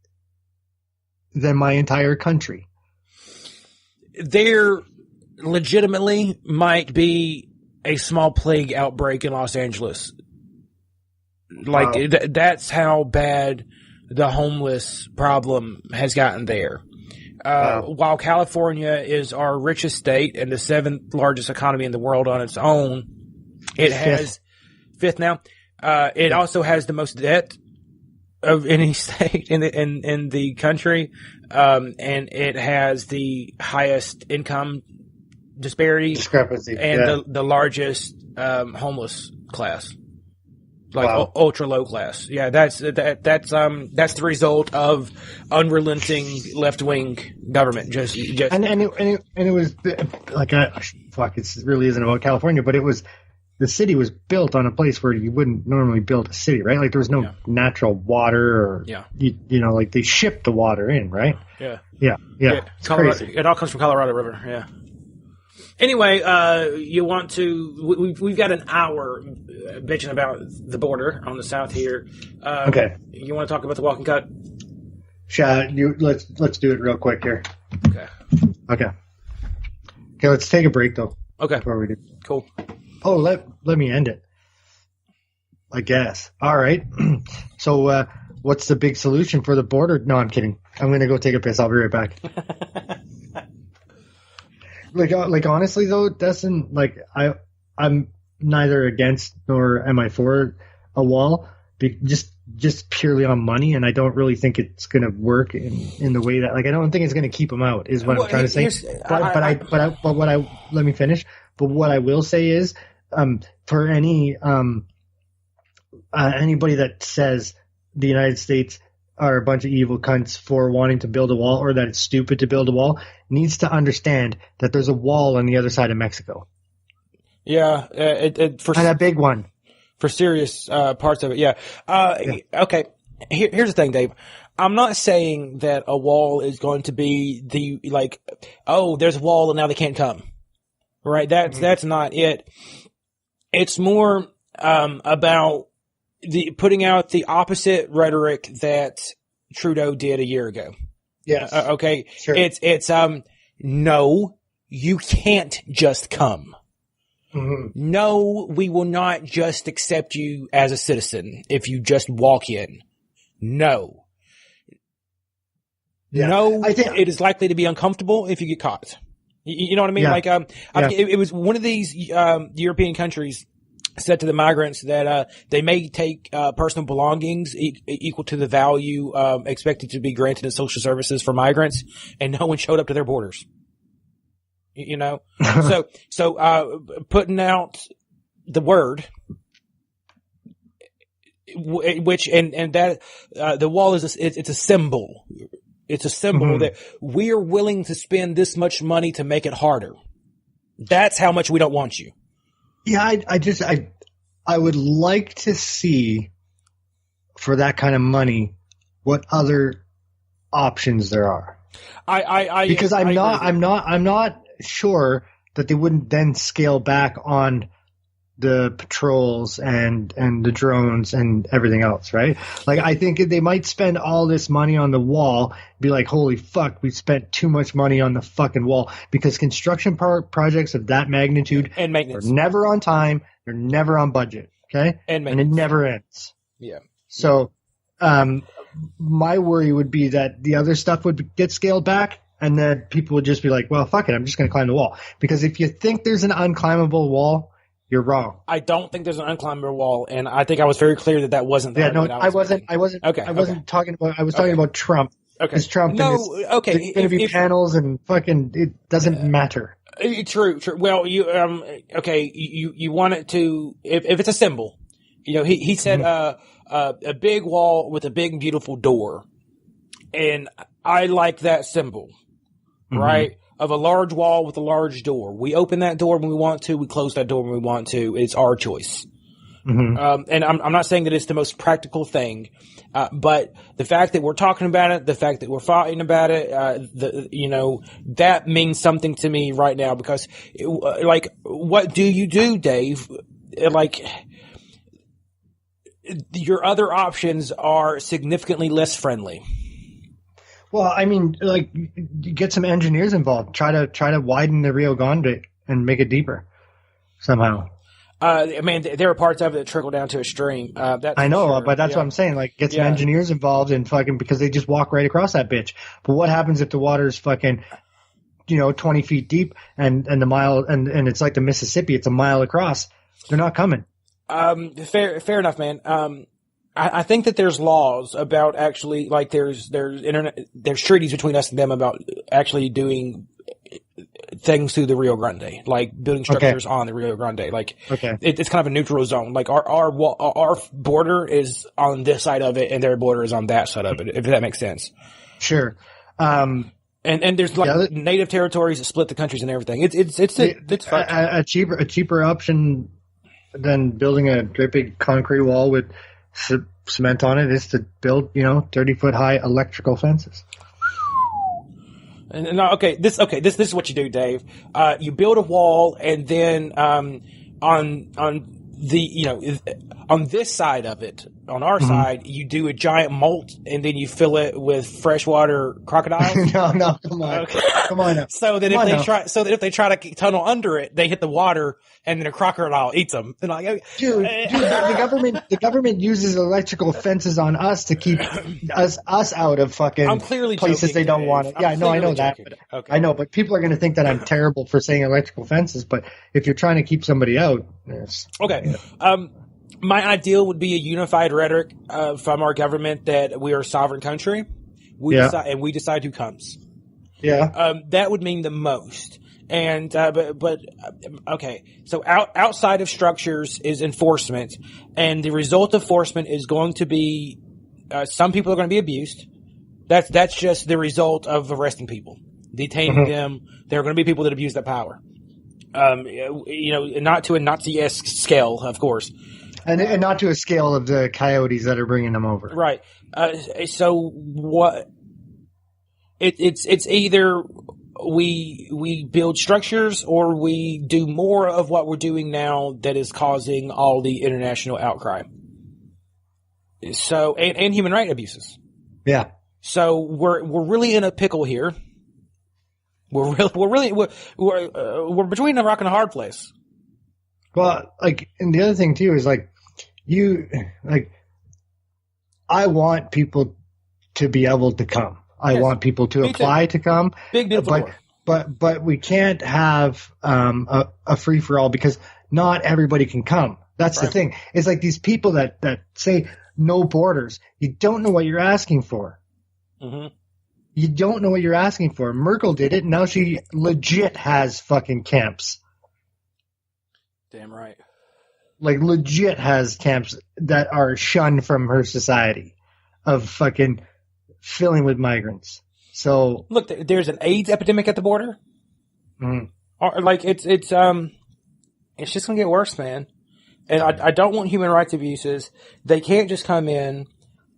than my entire country. There legitimately might be a small plague outbreak in Los Angeles. That's how bad the homeless problem has gotten there. While California is our richest state and the 7th largest economy in the world on its own, it has 5th now. It also has the most debt of any state in the country, and it has the highest income discrepancy and the largest homeless class. Ultra low class. Yeah, that's the result of unrelenting left wing government. It was it really isn't about California, but the city was built on a place where you wouldn't normally build a city, right? Like there was no natural water or they shipped the water in, right? Yeah. It's crazy. It all comes from Colorado River. Yeah. Anyway, you want to? We've got an hour bitching about the border on the south here. Okay. You want to talk about the walking cut? Yeah. Let's do it real quick here. Okay. Let's take a break though. Okay. Before we do. Cool. Oh, let me end it. I guess. All right. So, what's the big solution for the border? No, I'm kidding. I'm gonna go take a piss. I'll be right back. Like honestly though, Dustin, I'm neither against nor am I for a wall. just purely on money, and I don't really think it's going to work in the way that, like, I don't think it's going to keep them out, is what I'm trying to say. But let me finish. But what I will say is, for anybody that says the United States are a bunch of evil cunts for wanting to build a wall, or that it's stupid to build a wall, needs to understand that there's a wall on the other side of Mexico. Yeah, and a big one. For serious parts of it, yeah. Okay, here's the thing, Dave. I'm not saying that a wall is going to be there's a wall and now they can't come. Right? That's not it. It's more about putting out the opposite rhetoric that Trudeau did a year ago. Yes. Okay. Sure. It's no, you can't just come. Mm-hmm. No, we will not just accept you as a citizen if you just walk in. No. Yeah. No, I think it is likely to be uncomfortable if you get caught. You know what I mean? Yeah. It was one of these European countries said to the migrants that they may take personal belongings equal to the value expected to be granted in social services for migrants, and no one showed up to their borders. You know, so putting out the word, which and that the wall is it's a symbol. It's a symbol that we are willing to spend this much money to make it harder. That's how much we don't want you. Yeah, I would like to see, for that kind of money, what other options there are. Because I'm not sure that they wouldn't then scale back on the patrols and the drones and everything else, right? Like, I think they might spend all this money on the wall, be like, holy fuck, we spent too much money on the fucking wall, because construction projects of that magnitude and maintenance are never on time, they're never on budget, okay? And it never ends. Yeah. So, my worry would be that the other stuff would get scaled back, and then people would just be like, well, fuck it, I'm just going to climb the wall. Because if you think there's an unclimbable wall, you're wrong. I don't think there's an unclimbable wall, and I think I was very clear that wasn't. Yeah, no, I wasn't. Okay, I wasn't talking about. I was talking about Trump. Okay, because Trump. No, okay. There's going to be panels and fucking. It doesn't matter. True. Well, you okay. You want it to if it's a symbol. You know, he said a big wall with a big beautiful door, and I like that symbol, right? Of a large wall with a large door. We open that door when we want to. We close that door when we want to. It's our choice. And I'm not saying that it's the most practical thing, but the fact that we're talking about it, the fact that we're fighting about it, that means something to me right now, because, what do you do, Dave? Your other options are significantly less friendly. Well, I mean, get some engineers involved. Try to widen the Rio Grande and make it deeper somehow. I mean, there are parts of it that trickle down to a stream. I know, sure. But that's what I'm saying. Like, get some engineers involved and fucking, because they just walk right across that bitch. But what happens if the water's fucking, 20 feet deep and the mile and it's like the Mississippi? It's a mile across. They're not coming. Fair enough, man. I think that there's laws about actually, like, there's treaties between us and them about actually doing things through the Rio Grande, like building structures on the Rio Grande. Like, it's kind of a neutral zone. Like, our border is on this side of it, and their border is on that side of it. If that makes sense. Sure. And there's native territories that split the countries and everything. It's a cheaper option than building a great big concrete wall with cement on it is to build, 30-foot high electrical fences. And this is what you do, Dave. You build a wall, and then on this side of it, on our side, you do a giant moat, and then you fill it with freshwater crocodiles. No, come on, come on now. So that if they try to tunnel under it, they hit the water, and then a crocodile eats them. And dude, the government uses electrical fences on us to keep us out of fucking places joking, they don't want it. Yeah, I know that. But I know, but people are going to think that I'm terrible for saying electrical fences. But if you're trying to keep somebody out, yes. Okay. My ideal would be a unified rhetoric from our government that we are a sovereign country. We decide who comes. Yeah. That would mean the most. And but okay. So outside of structures is enforcement, and the result of enforcement is going to be some people are going to be abused. That's just the result of arresting people, detaining them. There are going to be people that abuse that power. Not to a Nazi-esque scale, of course. And not to a scale of the coyotes that are bringing them over. Right. So what? It's either we build structures or we do more of what we're doing now that is causing all the international outcry. So and human rights abuses. Yeah. So we're really in a pickle here. We're between a rock and a hard place. Well, and the other thing too is I want people to be able to come. I want people to apply to come. Big beautiful but we can't have a free for all because not everybody can come. That's the thing. It's like these people that say no borders. You don't know what you're asking for. Mm-hmm. You don't know what you're asking for. Merkel did it, and now she legit has fucking camps. Damn right. Legit has camps that are shunned from her society of fucking filling with migrants. So look, there's an AIDS epidemic at the border. Mm-hmm. It's just gonna get worse, man. And I don't want human rights abuses. They can't just come in.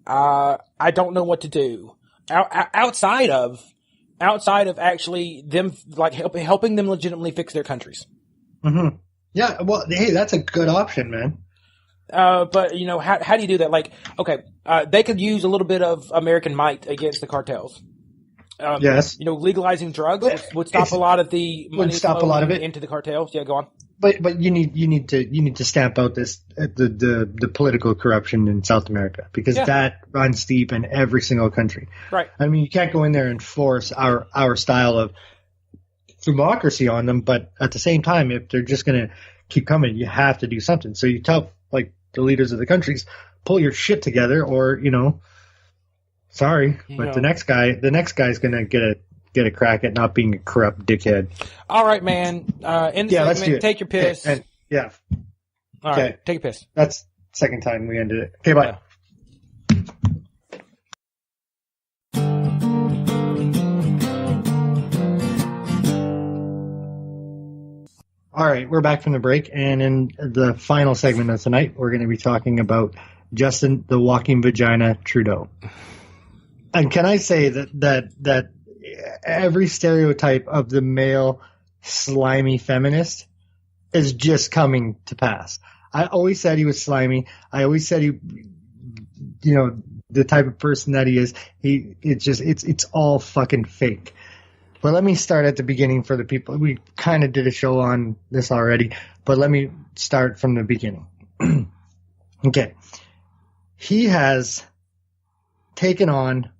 I don't know what to do outside of actually them helping them legitimately fix their countries. Mm-hmm. Yeah, well, hey, that's a good option, man. But how do you do that? They could use a little bit of American might against the cartels. Yes. Legalizing drugs would stop a lot of the money flowing into the cartels. Yeah, go on. But you need to stamp out the political corruption in South America because that runs deep in every single country. Right. I mean, you can't go in there and force our style of democracy on them, but at the same time, if they're just going to keep coming, you have to do something. So you tell the leaders of the countries, pull your shit together, or sorry, but the next guy's going to get a crack at not being a corrupt dickhead. All right, man. In the segment, take your piss. Yeah. All right, take a piss. That's the second time we ended it. Okay, bye. Yeah. All right, we're back from the break, and in the final segment of tonight, we're going to be talking about Justin the Walking Vagina Trudeau. And can I say that every stereotype of the male slimy feminist is just coming to pass. I always said he was slimy. I always said he, the type of person that he is. It's all fucking fake. But let me start at the beginning for the people. We kind of did a show on this already, but let me start from the beginning. Okay. He has taken on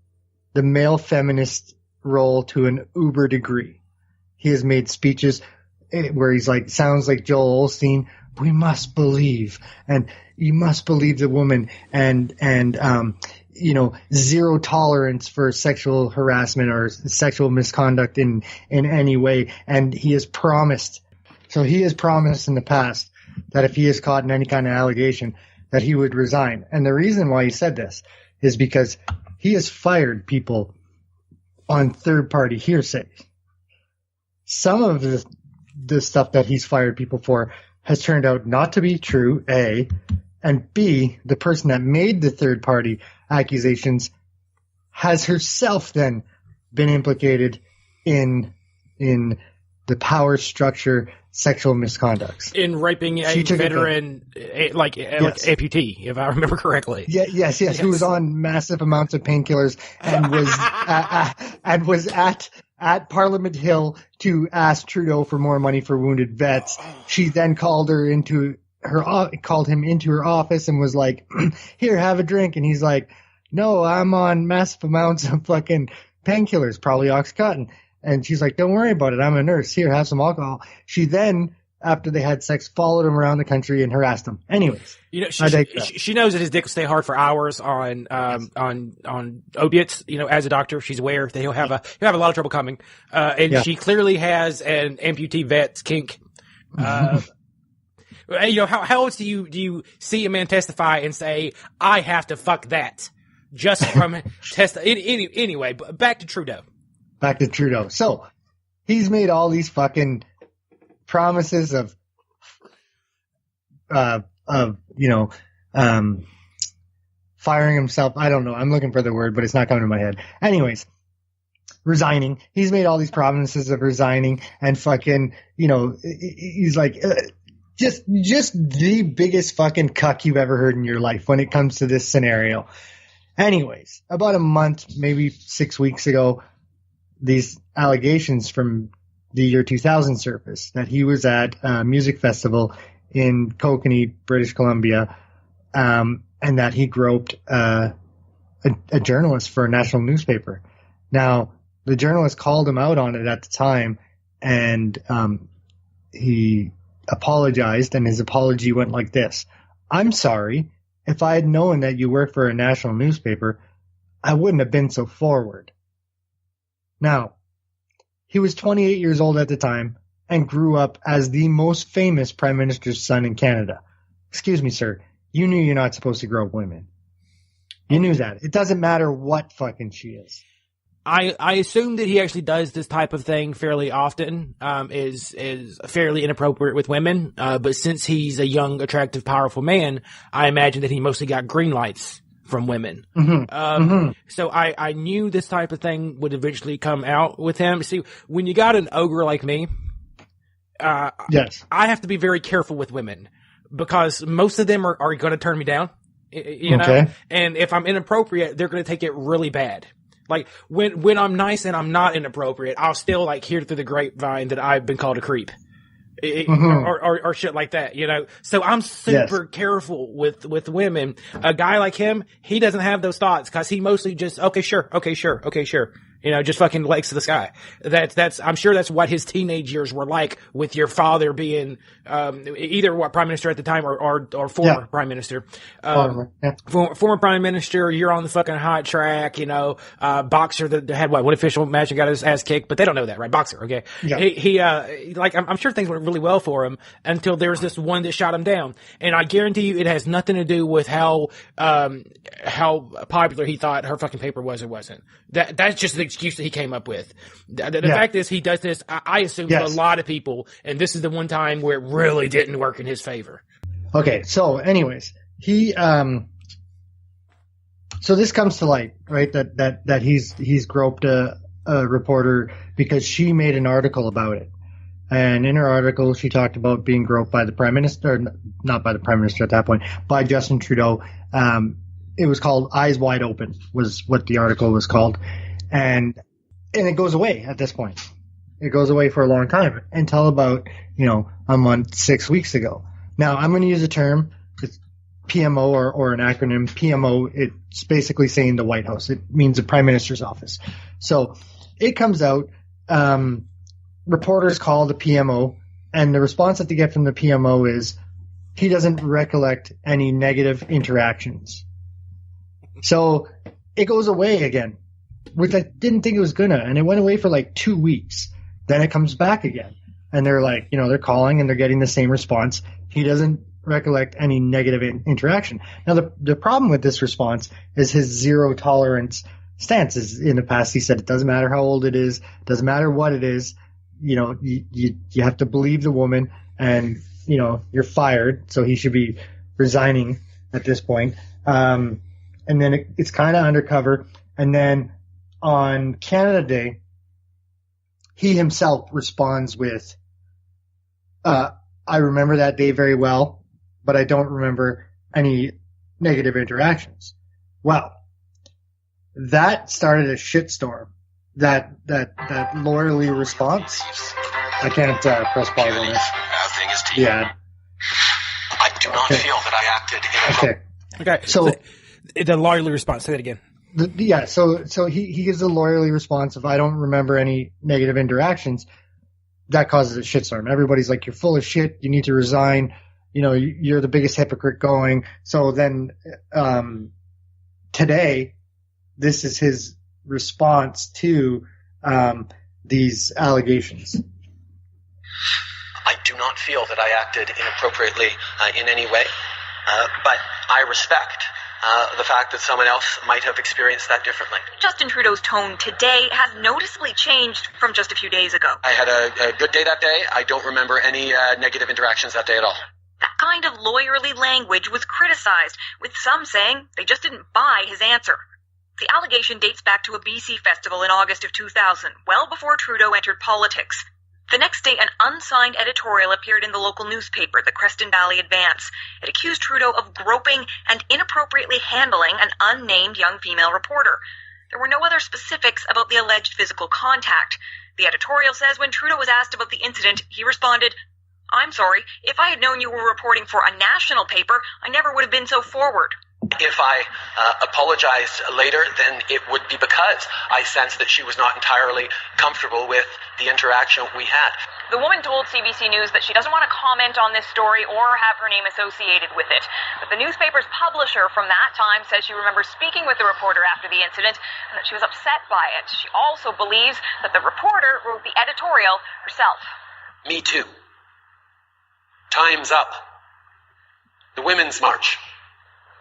the male feminist role to an uber degree. He has made speeches where he's sounds like Joel Osteen. We must believe, and you must believe the woman, and zero tolerance for sexual harassment or sexual misconduct in any way. And he has promised in the past that if he is caught in any kind of allegation that he would resign. And the reason why he said this is because he has fired people on third-party hearsay. Some of the stuff that he's fired people for has turned out not to be true, A, and B, the person that made the third-party accusations has herself then been implicated in the power structure sexual misconducts. In raping a veteran, like amputee, if I remember correctly. Yes, who was on massive amounts of painkillers and was at Parliament Hill to ask Trudeau for more money for wounded vets. She then called him into her office and was like, "Here, have a drink." And he's like, "No, I'm on massive amounts of fucking painkillers, probably Oxycontin." And she's like, "Don't worry about it. I'm a nurse. Here, have some alcohol." She then after they had sex, followed him around the country and harassed him. Anyways, you know, she knows that his dick will stay hard for hours on opiates. You know, as a doctor, she's aware that he'll have a lot of trouble coming. And she clearly has an amputee vet's kink. You know, how else do you see a man testify and say, I have to fuck that just from anyway, back to Trudeau. Back to Trudeau. So he's made all these fucking promises of firing himself. I don't know. I'm looking for the word, but it's not coming to my head. Anyways, resigning. He's made all these promises of resigning and fucking, you know, he's like, just the biggest fucking cuck you've ever heard in your life when it comes to this scenario. Anyways, about a month, maybe 6 weeks ago, these allegations from the year 2000 surfaced that he was at a music festival in Kokanee, British Columbia, and that he groped a journalist for a national newspaper. Now, the journalist called him out on it at the time, and he apologized, and his apology went like this: "I'm sorry. If I had known that you work for a national newspaper, I wouldn't have been so forward." Now, he was 28 years old at the time and grew up as the most famous prime minister's son in Canada. Excuse me, sir. You knew you're not supposed to grope women. You knew that. It doesn't matter what fucking she is. I assume that he actually does this type of thing fairly often, is fairly inappropriate with women. But since he's a young, attractive, powerful man, I imagine that he mostly got green lights from women. So I knew this type of thing would eventually come out with him. See, when you got an ogre like me, yes, I have to be very careful with women because most of them are going to turn me down, you know, and if I'm inappropriate, they're going to take it really bad. Like when I'm nice and I'm not inappropriate, I'll still like hear through the grapevine that I've been called a creep. Or shit like that, you know. So I'm super careful with women. A guy like him, he doesn't have those thoughts because he mostly just okay, sure. You know, just fucking legs to the sky. That's I'm sure that's what his teenage years were like with your father being either prime minister at the time or former prime minister. Former prime minister, you're on the fucking hot track, you know, boxer that had one official match and got his ass kicked, but they don't know that, right? Boxer, okay. Yeah. He like I'm sure things went really well for him until there was this one that shot him down. And I guarantee you it has nothing to do with how popular he thought her fucking paper was or wasn't. That's just the excuse that he came up with. The fact is he does this, I assume, to a lot of people, and this is the one time where it really didn't work in his favor. Okay, so anyways, he so this comes to light, right? That he's groped a reporter because she made an article about it. And in her article, she talked about being groped by the prime minister, not by the prime minister at that point, by Justin Trudeau. It was called Eyes Wide Open, was what the article was called. And it goes away at this point. It goes away for a long time until about, a month, 6 weeks ago. Now, I'm going to use a term. It's PMO or an acronym. PMO, it's basically saying the White House. It means the Prime Minister's office. So it comes out, reporters call the PMO, and the response that they get from the PMO is he doesn't recollect any negative interactions. So it goes away again, which I didn't think it was gonna, and it went away for like 2 weeks. Then it comes back again, and they're like, they're calling and they're getting the same response. He doesn't recollect any negative interaction. Now, the problem with this response is his zero tolerance stance. Is in the past he said it doesn't matter how old it is, doesn't matter what it is. You have to believe the woman, and you're fired. So he should be resigning at this point. And then it's kind of undercover. And then on Canada Day, he himself responds with, I remember that day very well, but I don't remember any negative interactions. Well, that started a shitstorm. That lawyerly response. I can't press pause on this. Yeah. I do not feel that I acted in Okay. So the lawyerly response. Say that again. So he gives a lawyerly response of I don't remember any negative interactions. that causes a shitstorm. Everybody's like, you're full of shit. You need to resign. You know, you're the biggest hypocrite going. So then, today, this is his response to, these allegations. I do not feel that I acted inappropriately in any way, but I respect the fact that someone else might have experienced that differently. Justin Trudeau's tone today has noticeably changed from just a few days ago. I had a good day that day. I don't remember any negative interactions that day at all. That kind of lawyerly language was criticized, with some saying they just didn't buy his answer. The allegation dates back to a BC festival in August of 2000, well before Trudeau entered politics. The next day, an unsigned editorial appeared in the local newspaper, the Creston Valley Advance. It accused Trudeau of groping and inappropriately handling an unnamed young female reporter. There were no other specifics about the alleged physical contact. The editorial says when Trudeau was asked about the incident, he responded, "I'm sorry, if I had known you were reporting for a national paper, I never would have been so forward." If I apologized later, then it would be because I sensed that she was not entirely comfortable with the interaction we had. The woman told CBC News that she doesn't want to comment on this story or have her name associated with it. But the newspaper's publisher from that time says she remembers speaking with the reporter after the incident and that she was upset by it. She also believes that the reporter wrote the editorial herself. Me too. Time's up. The Women's March.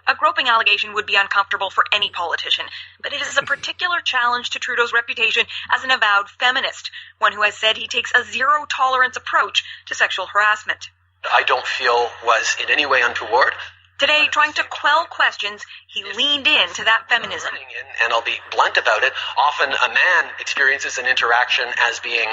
A groping allegation would be uncomfortable for any politician, but it is a particular challenge to Trudeau's reputation as an avowed feminist, one who has said he takes a zero-tolerance approach to sexual harassment. I don't feel was in any way untoward. Today, trying to quell questions, he leaned into that feminism. And I'll be blunt about it. Often a man experiences an interaction as being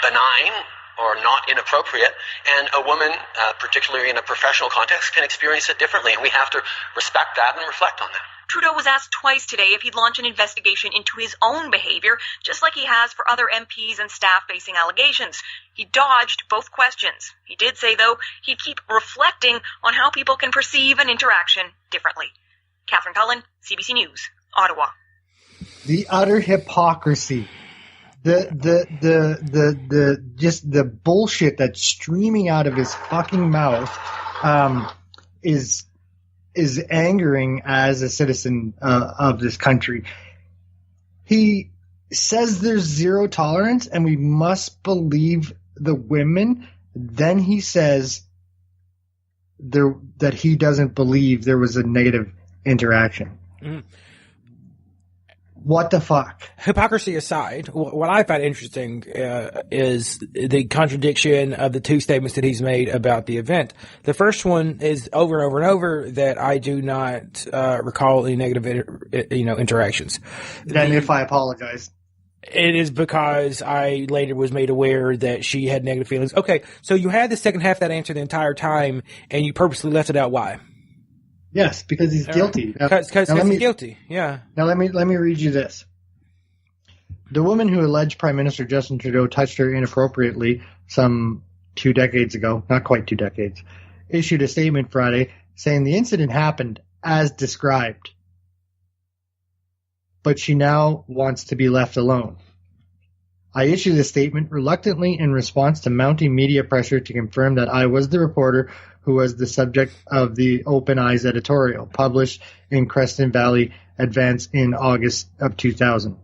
benign or not inappropriate, and a woman, particularly in a professional context, can experience it differently, and we have to respect that and reflect on that. Trudeau was asked twice today if he'd launch an investigation into his own behavior, just like he has for other MPs and staff facing allegations. He dodged both questions. He did say, though, he'd keep reflecting on how people can perceive an interaction differently. Catherine Cullen, CBC News, Ottawa. The utter hypocrisy. Just the bullshit that's streaming out of his fucking mouth, is angering as a citizen, of this country. He says there's zero tolerance and we must believe the women. Then he says that he doesn't believe there was a negative interaction. Mm. What the fuck? Hypocrisy aside, what I find interesting is the contradiction of the two statements that he's made about the event. The first one is over and over and over that I do not recall any negative, interactions. Then if I apologize. It is because I later was made aware that she had negative feelings. Okay, so you had the second half of that answer the entire time, and you purposely left it out. Why? Yes, because he's guilty. Because he's guilty, yeah. Now let me read you this. The woman who alleged Prime Minister Justin Trudeau touched her inappropriately some 2 decades ago, not quite 2 decades, issued a statement Friday saying the incident happened as described, but she now wants to be left alone. I issued this statement reluctantly in response to mounting media pressure to confirm that I was the reporter who was the subject of the Open Eyes editorial, published in Creston Valley Advance in August of 2000.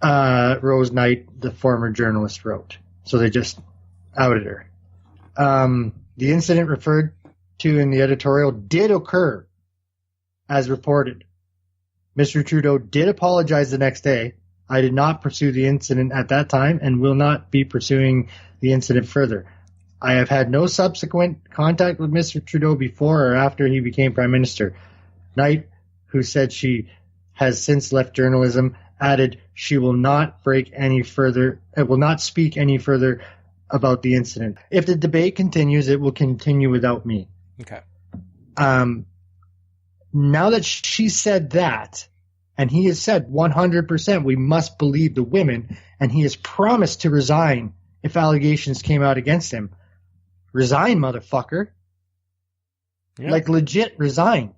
Rose Knight, the former journalist, wrote. So they just outed her. The incident referred to in the editorial did occur, as reported. Mr. Trudeau did apologize the next day. I did not pursue the incident at that time and will not be pursuing the incident further. I have had no subsequent contact with Mr. Trudeau before or after he became Prime Minister. Knight, who said she has since left journalism, added she will not speak any further about the incident. If the debate continues, it will continue without me. Okay. Now that she said that, and he has said 100% we must believe the women, and he has promised to resign if allegations came out against him. Resign, motherfucker. Yeah. Like, legit resign.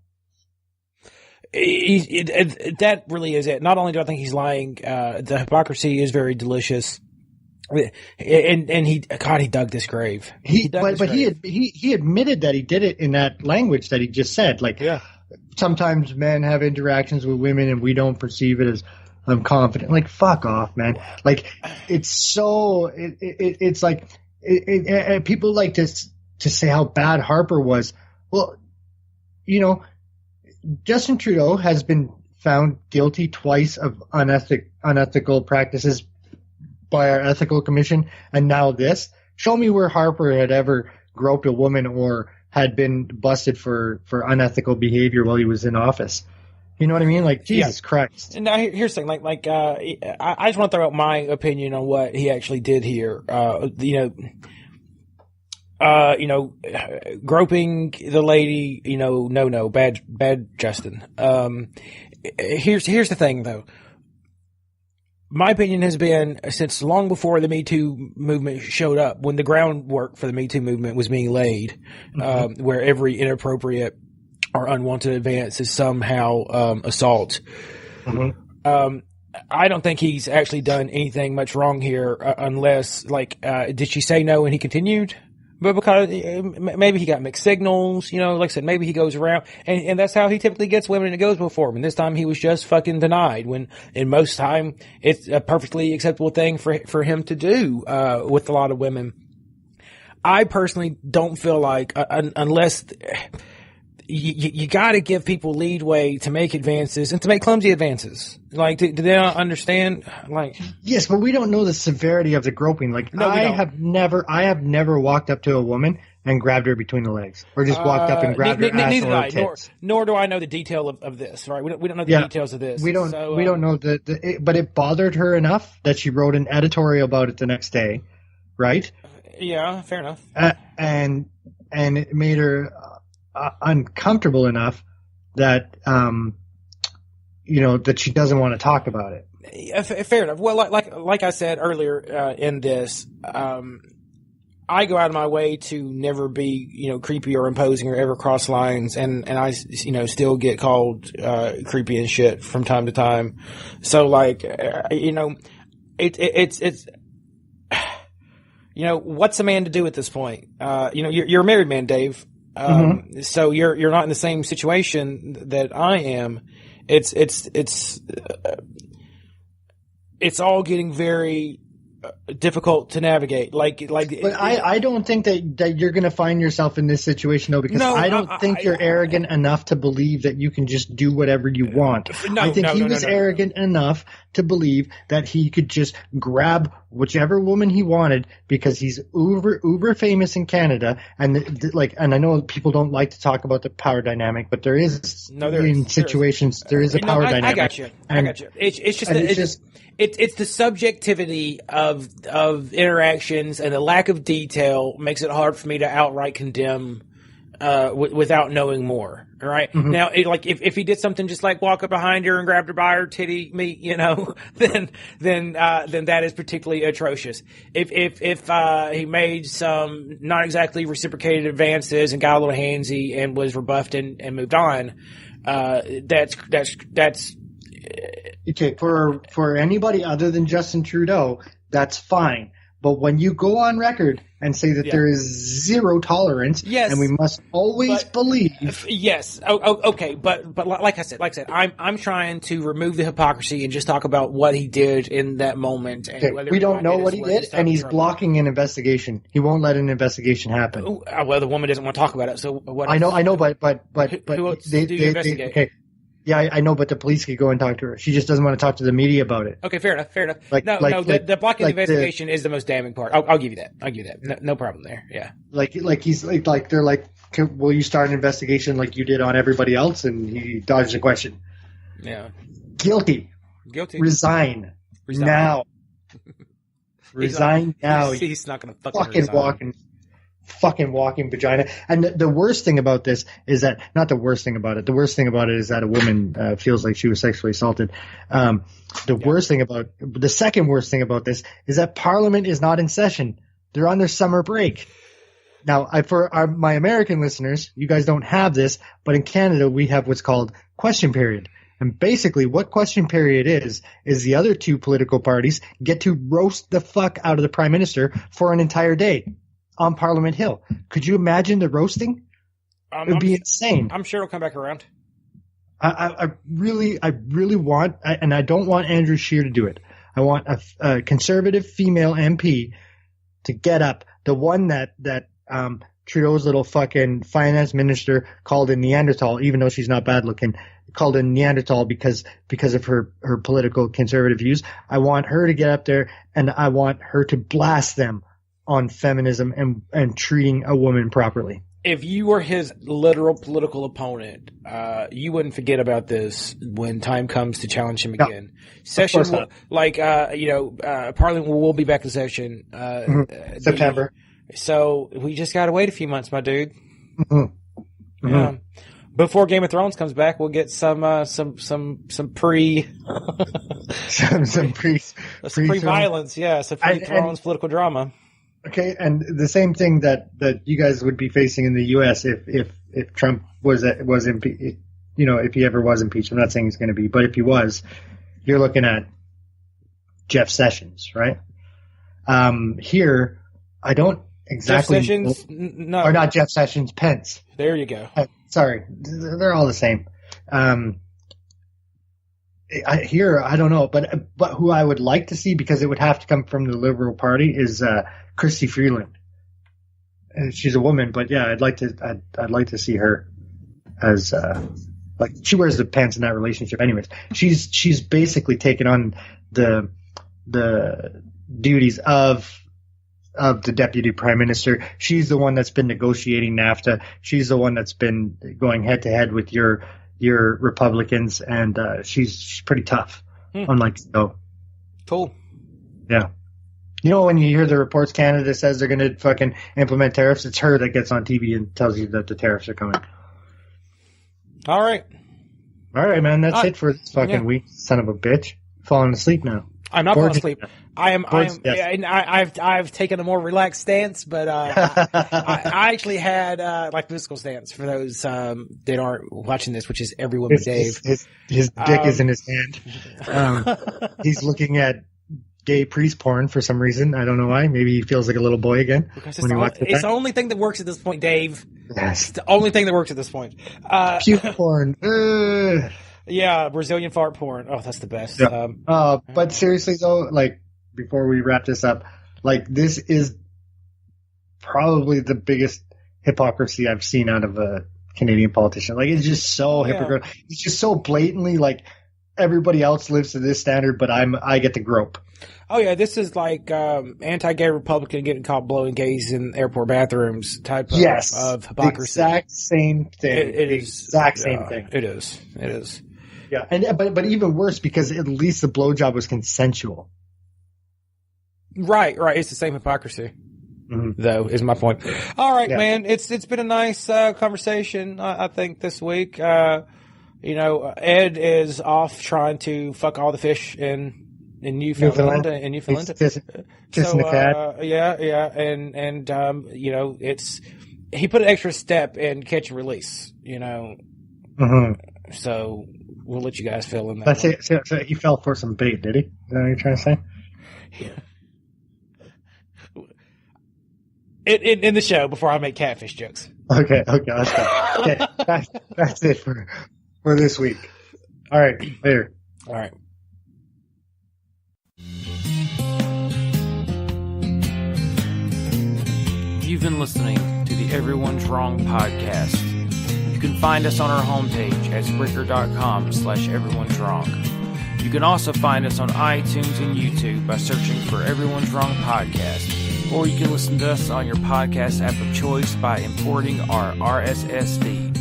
That really is it. Not only do I think he's lying, the hypocrisy is very delicious. And he dug this grave. He admitted that he did it in that language that he just said. Like, sometimes men have interactions with women and we don't perceive it as confident. Like, fuck off, man. Like, it's so, it's like, people like to say how bad Harper was. Well, you know, Justin Trudeau has been found guilty twice of unethical practices by our ethical commission, and now this. Show me where Harper had ever groped a woman or had been busted for unethical behavior while he was in office. You know what I mean? Like, Jesus Christ. And now here's the thing, like I just want to throw out my opinion on what he actually did here. Groping the lady, no, bad Justin. Here's the thing though. My opinion has been, since long before the Me Too movement showed up, when the groundwork for the Me Too movement was being laid, where every inappropriate or unwanted advance is somehow assault. I don't think he's actually done anything much wrong here, unless, did she say no and he continued? But because maybe he got mixed signals, like I said, maybe he goes around, and that's how he typically gets women, and it goes before him. And this time he was just fucking denied, when in most time it's a perfectly acceptable thing for him to do with a lot of women. I personally don't feel like unless you got to give people leadway to make advances and to make clumsy advances. Like, do they not understand? Like, yes, but we don't know the severity of the groping. Like, no, I have never walked up to a woman and grabbed her between the legs, or just walked up and grabbed her ass or her tits. Nor do I know the detail of this. Right? We don't know the details of this. We don't know but it bothered her enough that she wrote an editorial about it the next day, right? Yeah, fair enough. And it made her uncomfortable enough that that she doesn't want to talk about it. Fair enough. Well, like I said earlier in this, I go out of my way to never be creepy or imposing or ever cross lines, and I still get called creepy and shit from time to time. So it's what's a man to do at this point? You're a married man, Dave. So you're not in the same situation that I am. It's all getting very difficult to navigate. But I don't think that you're going to find yourself in this situation though, because I don't think you're arrogant enough to believe that you can just do whatever you want. I think he was arrogant enough to believe that he could just grab whichever woman he wanted because he's uber famous in Canada, and and I know people don't like to talk about the power dynamic, but there is situations there is a power dynamic. I got you. It's the subjectivity of interactions, and the lack of detail makes it hard for me to outright condemn without knowing more. Right? Now, if he did something just like walk up behind her and grabbed her by her titty meat, then that is particularly atrocious. If he made some not exactly reciprocated advances and got a little handsy and was rebuffed and moved on, that's okay. For anybody other than Justin Trudeau, that's fine. But when you go on record and say that there is zero tolerance, and we must always believe. Yes. Okay. But like I said, I'm trying to remove the hypocrisy and just talk about what he did in that moment. And we don't know what he did, and he's blocking an investigation. He won't let an investigation happen. Well, the woman doesn't want to talk about it. So what? I know, but who else do you investigate? Okay. Yeah, I know, but the police could go and talk to her. She just doesn't want to talk to the media about it. Okay, fair enough. The blocking investigation is the most damning part. I'll give you that. No problem there. Yeah. They're like, will you start an investigation like you did on everybody else? And he dodged the question. Yeah. Guilty. Resign. Now. Resign now. He's not going to fucking walking vagina. And the worst thing about this is that, not the worst thing about it, the worst thing about it is that a woman feels like she was sexually assaulted. The second worst thing about this is that Parliament is not in session. They're on their summer break. Now, my American listeners, you guys don't have this, but in Canada we have what's called question period. And basically what question period is the other two political parties get to roast the fuck out of the prime minister for an entire day on Parliament Hill. Could you imagine the roasting? It would be insane. I'm sure it'll come back around. I really want, and I don't want Andrew Scheer to do it. I want a conservative female MP to get up, the one that Trudeau's little fucking finance minister called a Neanderthal, even though she's not bad looking, called a Neanderthal because of her political conservative views. I want her to get up there, and I want her to blast them on feminism and treating a woman properly. If you were his literal political opponent, you wouldn't forget about this when time comes to challenge him again. Session, Parliament will be back in session September. So we just gotta wait a few months, my dude. Mm-hmm. Yeah. Before Game of Thrones comes back, we'll get some pre violence, some pre-Thrones political drama. Okay, and the same thing that you guys would be facing in the U.S. if Trump was impeached, if he ever was impeached. I'm not saying he's going to be, but if he was, you're looking at Jeff Sessions, right? Here, I don't exactly. Jeff Sessions, no, or not Jeff Sessions, Pence. There you go. Sorry, they're all the same. I don't know, but who I would like to see, because it would have to come from the Liberal Party, is Christy Freeland. She's a woman, but yeah, I'd like to see her as she wears the pants in that relationship. Anyways, she's basically taken on the duties of the deputy prime minister. She's the one that's been negotiating NAFTA. She's the one that's been going head to head with your Republicans, and she's pretty tough. Unlike Trudeau. Cool. Yeah. When you hear the reports Canada says they're going to fucking implement tariffs, it's her that gets on TV and tells you that the tariffs are coming. All right, man. That's it for this fucking week. Son of a bitch. Falling asleep now. I'm not falling asleep. I've taken a more relaxed stance, but I actually had like physical stance for those that aren't watching this, which is everyone but Dave. His dick is in his hand. He's looking at gay priest porn for some reason. I don't know why. Maybe he feels like a little boy again. Because it's the only thing that works at this point, Dave. Yes. It's the only thing that works at this point. Puke porn. Yeah, Brazilian fart porn. Oh, that's the best. Yeah. But seriously though, before we wrap this up, this is probably the biggest hypocrisy I've seen out of a Canadian politician. It's just so hypocritical. It's just so blatantly everybody else lives to this standard, but I get to grope. Oh yeah, this is anti-gay Republican getting caught blowing gays in airport bathrooms type of hypocrisy. The exact same thing. It is. Exact same thing. It is. Yeah, but even worse, because at least the blowjob was consensual. Right. It's the same hypocrisy, though, is my point. All right, man. It's been a nice conversation, I think, this week. Ed is off trying to fuck all the fish in Newfoundland. Kissing the cat. Yeah. And he put an extra step in catch and release, So we'll let you guys fill in that. So he fell for some bait, did he? Is that what you're trying to say? Yeah. In the show, before I make catfish jokes. Okay, let's go. Okay, that's it for this week. All right, later. All right. You've been listening to the Everyone's Wrong podcast. You can find us on our homepage at Spreaker.com/Everyone's Wrong. You can also find us on iTunes and YouTube by searching for Everyone's Wrong podcast. Or you can listen to us on your podcast app of choice by importing our RSS feed.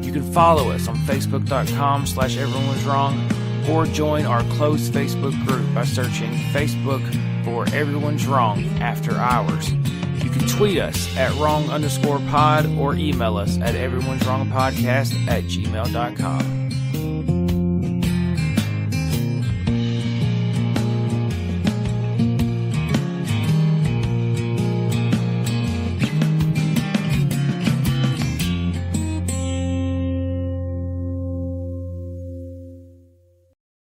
You can follow us on Facebook.com/Everyone's Wrong, or join our closed Facebook group by searching Facebook for Everyone's Wrong After Hours. You can tweet us at wrong_pod or email us at everyone'swrongpodcast@gmail.com.